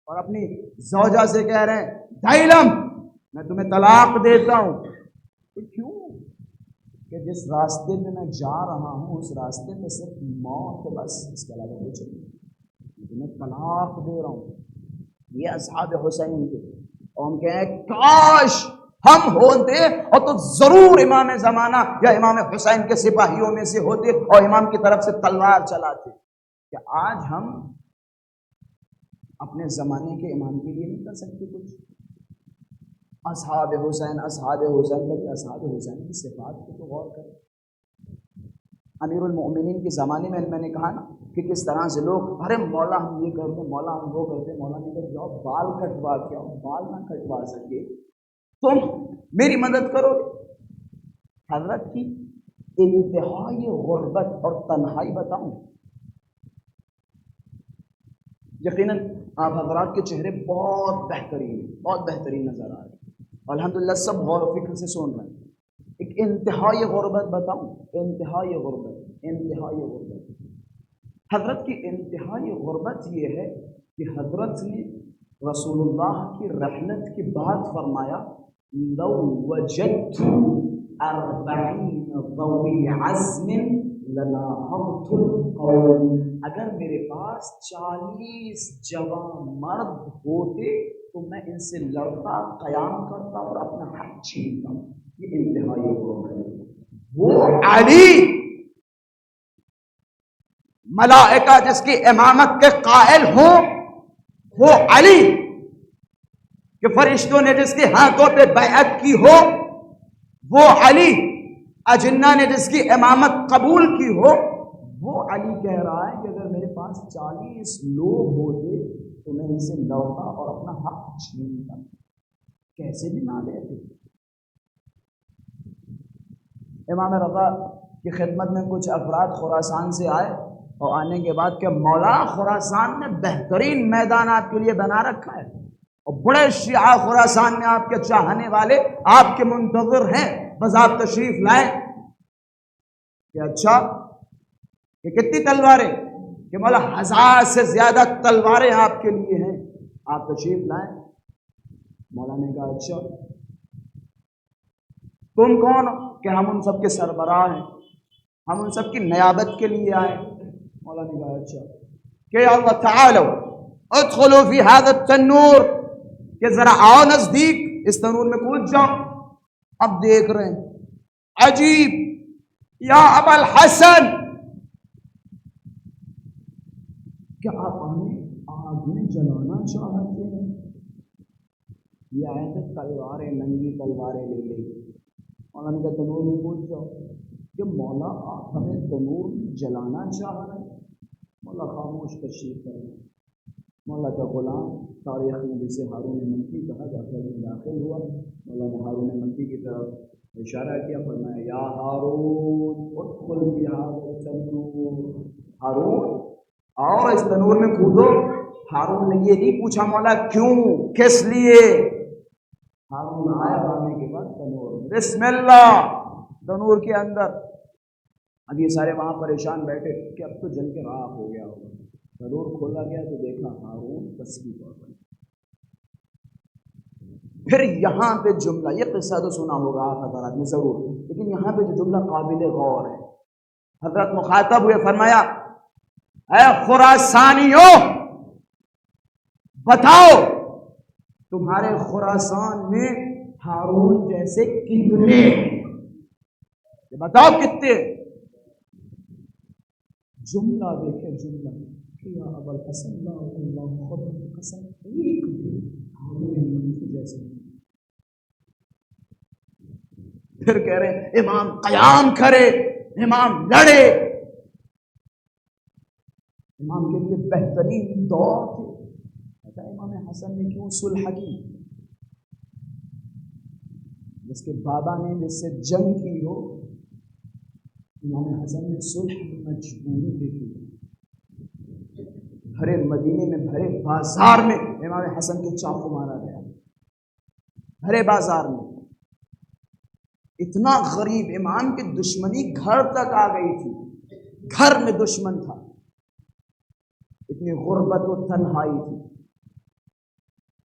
اور اپنی زوجہ سے کہہ رہے ہیں دائلم میں تمہیں طلاق دیتا ہوں. کیوں؟ کہ جس راستے پہ میں جا رہا ہوں اس راستے پہ صرف موت ہے، بس اس کے علاوہ کچھ نہیں، تمہیں طلاق دے رہا ہوں. یہ اصحاب حسین تھے. اور ہم کہیں کاش ہم ہوتے اور تو ضرور امام زمانہ یا امام حسین کے سپاہیوں میں سے ہوتے اور امام کی طرف سے تلوار چلاتے. کہ آج ہم اپنے زمانے کے امام کے لیے نہیں کر سکتے کچھ؟ اصحاب حسین کبھی اصحاب حسین کی صفات کو تو غور کریں. امیر المؤمنین کے زمانے میں نے کہا نا کہ کس طرح سے لوگ ارے مولا ہم یہ کرتے، مولا ہم وہ کرتے، مولا نے کہا جاؤ بال کٹوا کے آؤ. بال نہ کٹوا سکے تم میری مدد کرو. حضرت کی انتہائی غربت اور تنہائی بتاؤں، یقیناً آپ حضرات کے چہرے بہت بہترین نظر آ رہے ہیں، الحمدللہ سب غور و فکر سے سن رہے ہیں. ایک انتہائی غربت بتاؤں، انتہائی غربت. حضرت کی انتہائی غربت یہ ہے کہ حضرت نے رسول اللہ کی رحلت کے بعد فرمایا لو وجدت 40 ذوی عزم لناحرت القوم، اگر میرے پاس 40 جوان مرد ہوتے تو میں ان سے لڑتا، قیام کرتا اور اپنا حق چھینتا. یہ انتہائی غرور ہے. وہ علی ملائکہ جس کی امامت کے قائل ہوں، وہ علی کہ فرشتوں نے جس کے ہاتھوں پہ بیعت کی ہو، وہ علی اجنہ نے جس کی امامت قبول کی ہو، وہ علی کہہ رہا ہے کہ اگر میرے پاس 40 لوگ ہوتے تو میں ان سے لڑتا اور اپنا حق چھینتا. کیسے بھی نہ دیتے. امام رضا کی خدمت میں کچھ افراد خراسان سے آئے اور آنے کے بعد کہ مولا خراسان میں بہترین میدان آپ کے لیے بنا رکھا ہے اور بڑے شیعہ خراسان میں آپ کے چاہنے والے آپ کے منتظر ہیں، بس آپ تشریف لائیں. کہ اچھا کہ کتنی تلواریں؟ کہ مولا 1000 سے زیادہ تلواریں آپ کے لیے ہیں، آپ تشریف لائیں. مولا نے کہا اچھا تم کون ہو؟ کہ ہم ان سب کے سربراہ ہیں، ہم ان سب کی نیابت کے لیے آئے. مولا نے کہا اچھا کہ اللہ تعالی ادخلوا فی هذا التنور، کہ ذرا آؤ نزدیک، اس تنور میں کود جاؤ. اب دیکھ رہے ہیں عجیب، یا ابا الحسن، کیا آپ ہمیں آگ میں جلانا چاہتے ہیں؟ یہ آئے تھے تلواریں، ننگی تلواریں لے لے. مولا نے کہا تنور میں کود جاؤ. کہ مولا آپ ہمیں تنور میں جلانا چاہ رہے ہیں؟ مولا خاموش تشریف کریں. مولا کا غلام تاریخ میں جسے ہارون مکی کہا جاتا ہے داخل ہوا. مولا نے ہارون مکی کی طرف اشارہ کیا، فرمایا یا ہارون ادخل فی ھذا التنور، ہارون آؤ اس تنور میں کودو. ہارون نے یہ نہیں پوچھا مولا کیوں، کس لیے. ہارون آیا آنے کے بعد تنور میں، بسم اللہ، تنور کے اندر. اب یہ سارے وہاں پریشان بیٹھے کہ اب تو جل کے راکھ ہو گیا ہوگا. تنور کھولا گیا تو دیکھا ہارون تسبیح پڑھ رہے. پھر یہاں پہ جملہ، یہ قصہ تو سنا ہوگا آپ حضرات نے ضرور، لیکن یہاں پہ جو جملہ قابل غور ہے، حضرت مخاطب ہوئے، فرمایا اے خراسانیوں بتاؤ تمہارے خراسان میں ہارون جیسے کتنے، بتاؤ کتنے. جملہ دیکھیں جملہ، یا ابا الحسن لا اللہ خبر قسم، ایک بھی ہارون مکی جیسے. پھر کہہ رہے ہیں امام قیام کرے، امام لڑے. امام کے لیے بہترین دور تھے. پتہ ہے امام حسن نے کیوں صلح کی؟ جس کے بابا نے جس سے جنگ کی ہو، امام حسن نے صلح کی مجبوری دیکھی. بھرے مدینے میں، بھرے بازار میں امام حسن کے چاقو مارا گیا، بھرے بازار میں. اتنا غریب امام کی دشمنی گھر تک آ گئی تھی، گھر میں دشمن تھا، اتنی غربت و تنہائی تھی.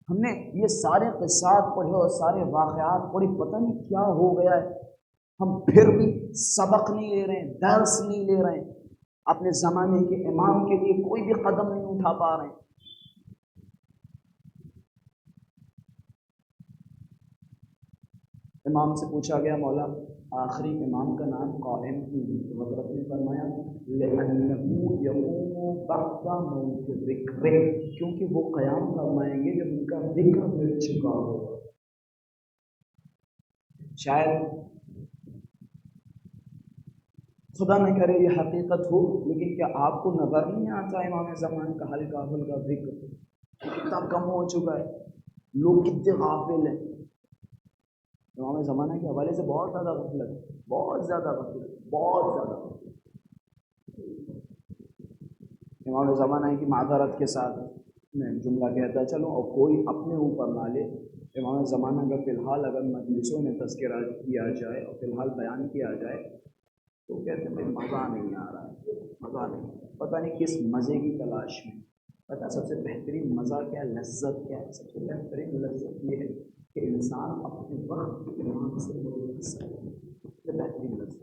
ہم نے یہ سارے قصات پڑھے اور سارے واقعات پڑھے، پتہ نہیں کیا ہو گیا ہے، ہم پھر بھی سبق نہیں لے رہے ہیں، درس نہیں لے رہے ہیں، اپنے زمانے کے امام کے لیے کوئی بھی قدم نہیں اٹھا پا رہے ہیں. امام سے پوچھا گیا مولا آخری امام کا نام قائم کیوں؟ تو حضرت نے فرمایا لأنه يقوم بعد موت ذکر، کیونکہ وہ قیام فرمائیں گے جب ان کا ذکر مل چکا ہوگا. شاید خدا نہ کرے یہ حقیقت ہو، لیکن کیا آپ کو نظر نہیں آتا امام زمان کا ہلکا ہلکا ذکر کتنا کم ہو چکا ہے، لوگ کتنے غافل ہیں. امام زمانہ کے حوالے سے بہت زیادہ غفلت ہے، بہت زیادہ غفلت، بہت زیادہ غفلت. امام زمانہ کی معذرت کے ساتھ میں جملہ کہتا چلوں اور کوئی اپنے اوپر نہ لے. امام زمانہ کا فی الحال اگر مجلسوں میں تذکرہ کیا جائے اور فی الحال بیان کیا جائے تو کہتے ہیں مزہ نہیں آ رہا ہے، مزہ نہیں، پتہ نہیں کس مزے کی تلاش میں. پتہ سب سے بہترین مزہ کیا ہے، لذت کیا ہے؟ سب سے بہترین لذت یہ ہے کہ انسان اپنے وقت کے امام سے بہترین لذت.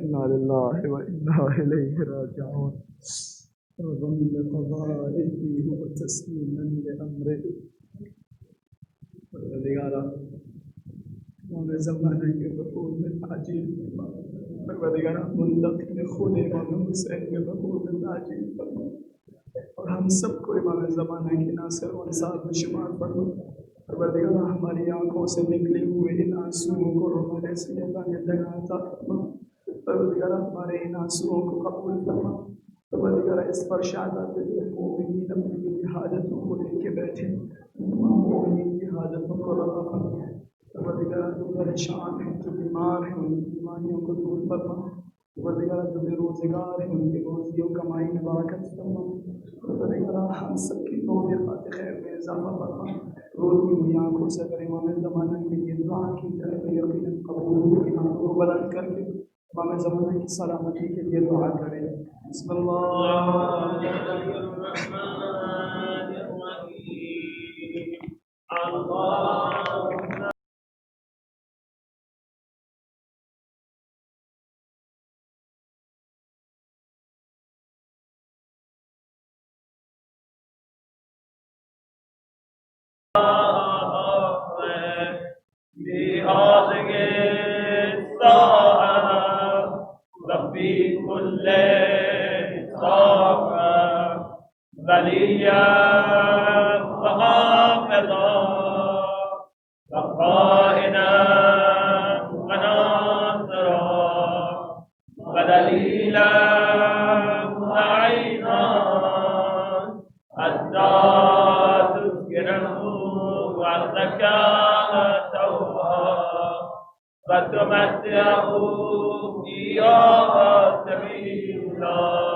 إنا لله وإنا إليه راجعون رضا لقضائه وتسليما لأمره پروردگارا امام زمانہ کے بخور میں تعجیل فرما پروردگارا منتقل خود امام حسین کے بخور میں تعجیل فرما اور ہم سب کو امام زمانہ کی ناصر و انصار میں شمار فرما پروردگارا ہماری آنکھوں سے نکلے ہوئے ان آنسوؤں کو رونے سے اللہ نے جگہ عطا فرما پروردگارا ہمارے ان آنسوؤں کو قبول فرما پروردگارا اس پر شہادت مومنین اپنی حاجتوں کو لے کے بیٹھے مومنین کی حاجتوں کو رفع فرما پروردگارا جو پریشان ہیں جو بیمار ہیں ان کی بیماریوں کو دور فرما پروردگارا جو بے روزگار ہیں ان کی روزیوں کمائی میں برکت فرما پروردگارا ہم سب کی توفیقات خیر میں اضافہ فرما روتی ہوئی آنکھوں سے اگر امام زمانہ کے لیے دعا کی جائے تو یقیناً قبول کی آنکھوں کو بلند کر کے امام زمانہ کی سلامتی کے لیے دعا کریں بسم اللہ بهذه الساعة وفي كل ساعة وليا وحافظا وقائدا وناصرا ودليلا وعينا حتى تسكنه وزكاة وتمتعه فيها سبيلا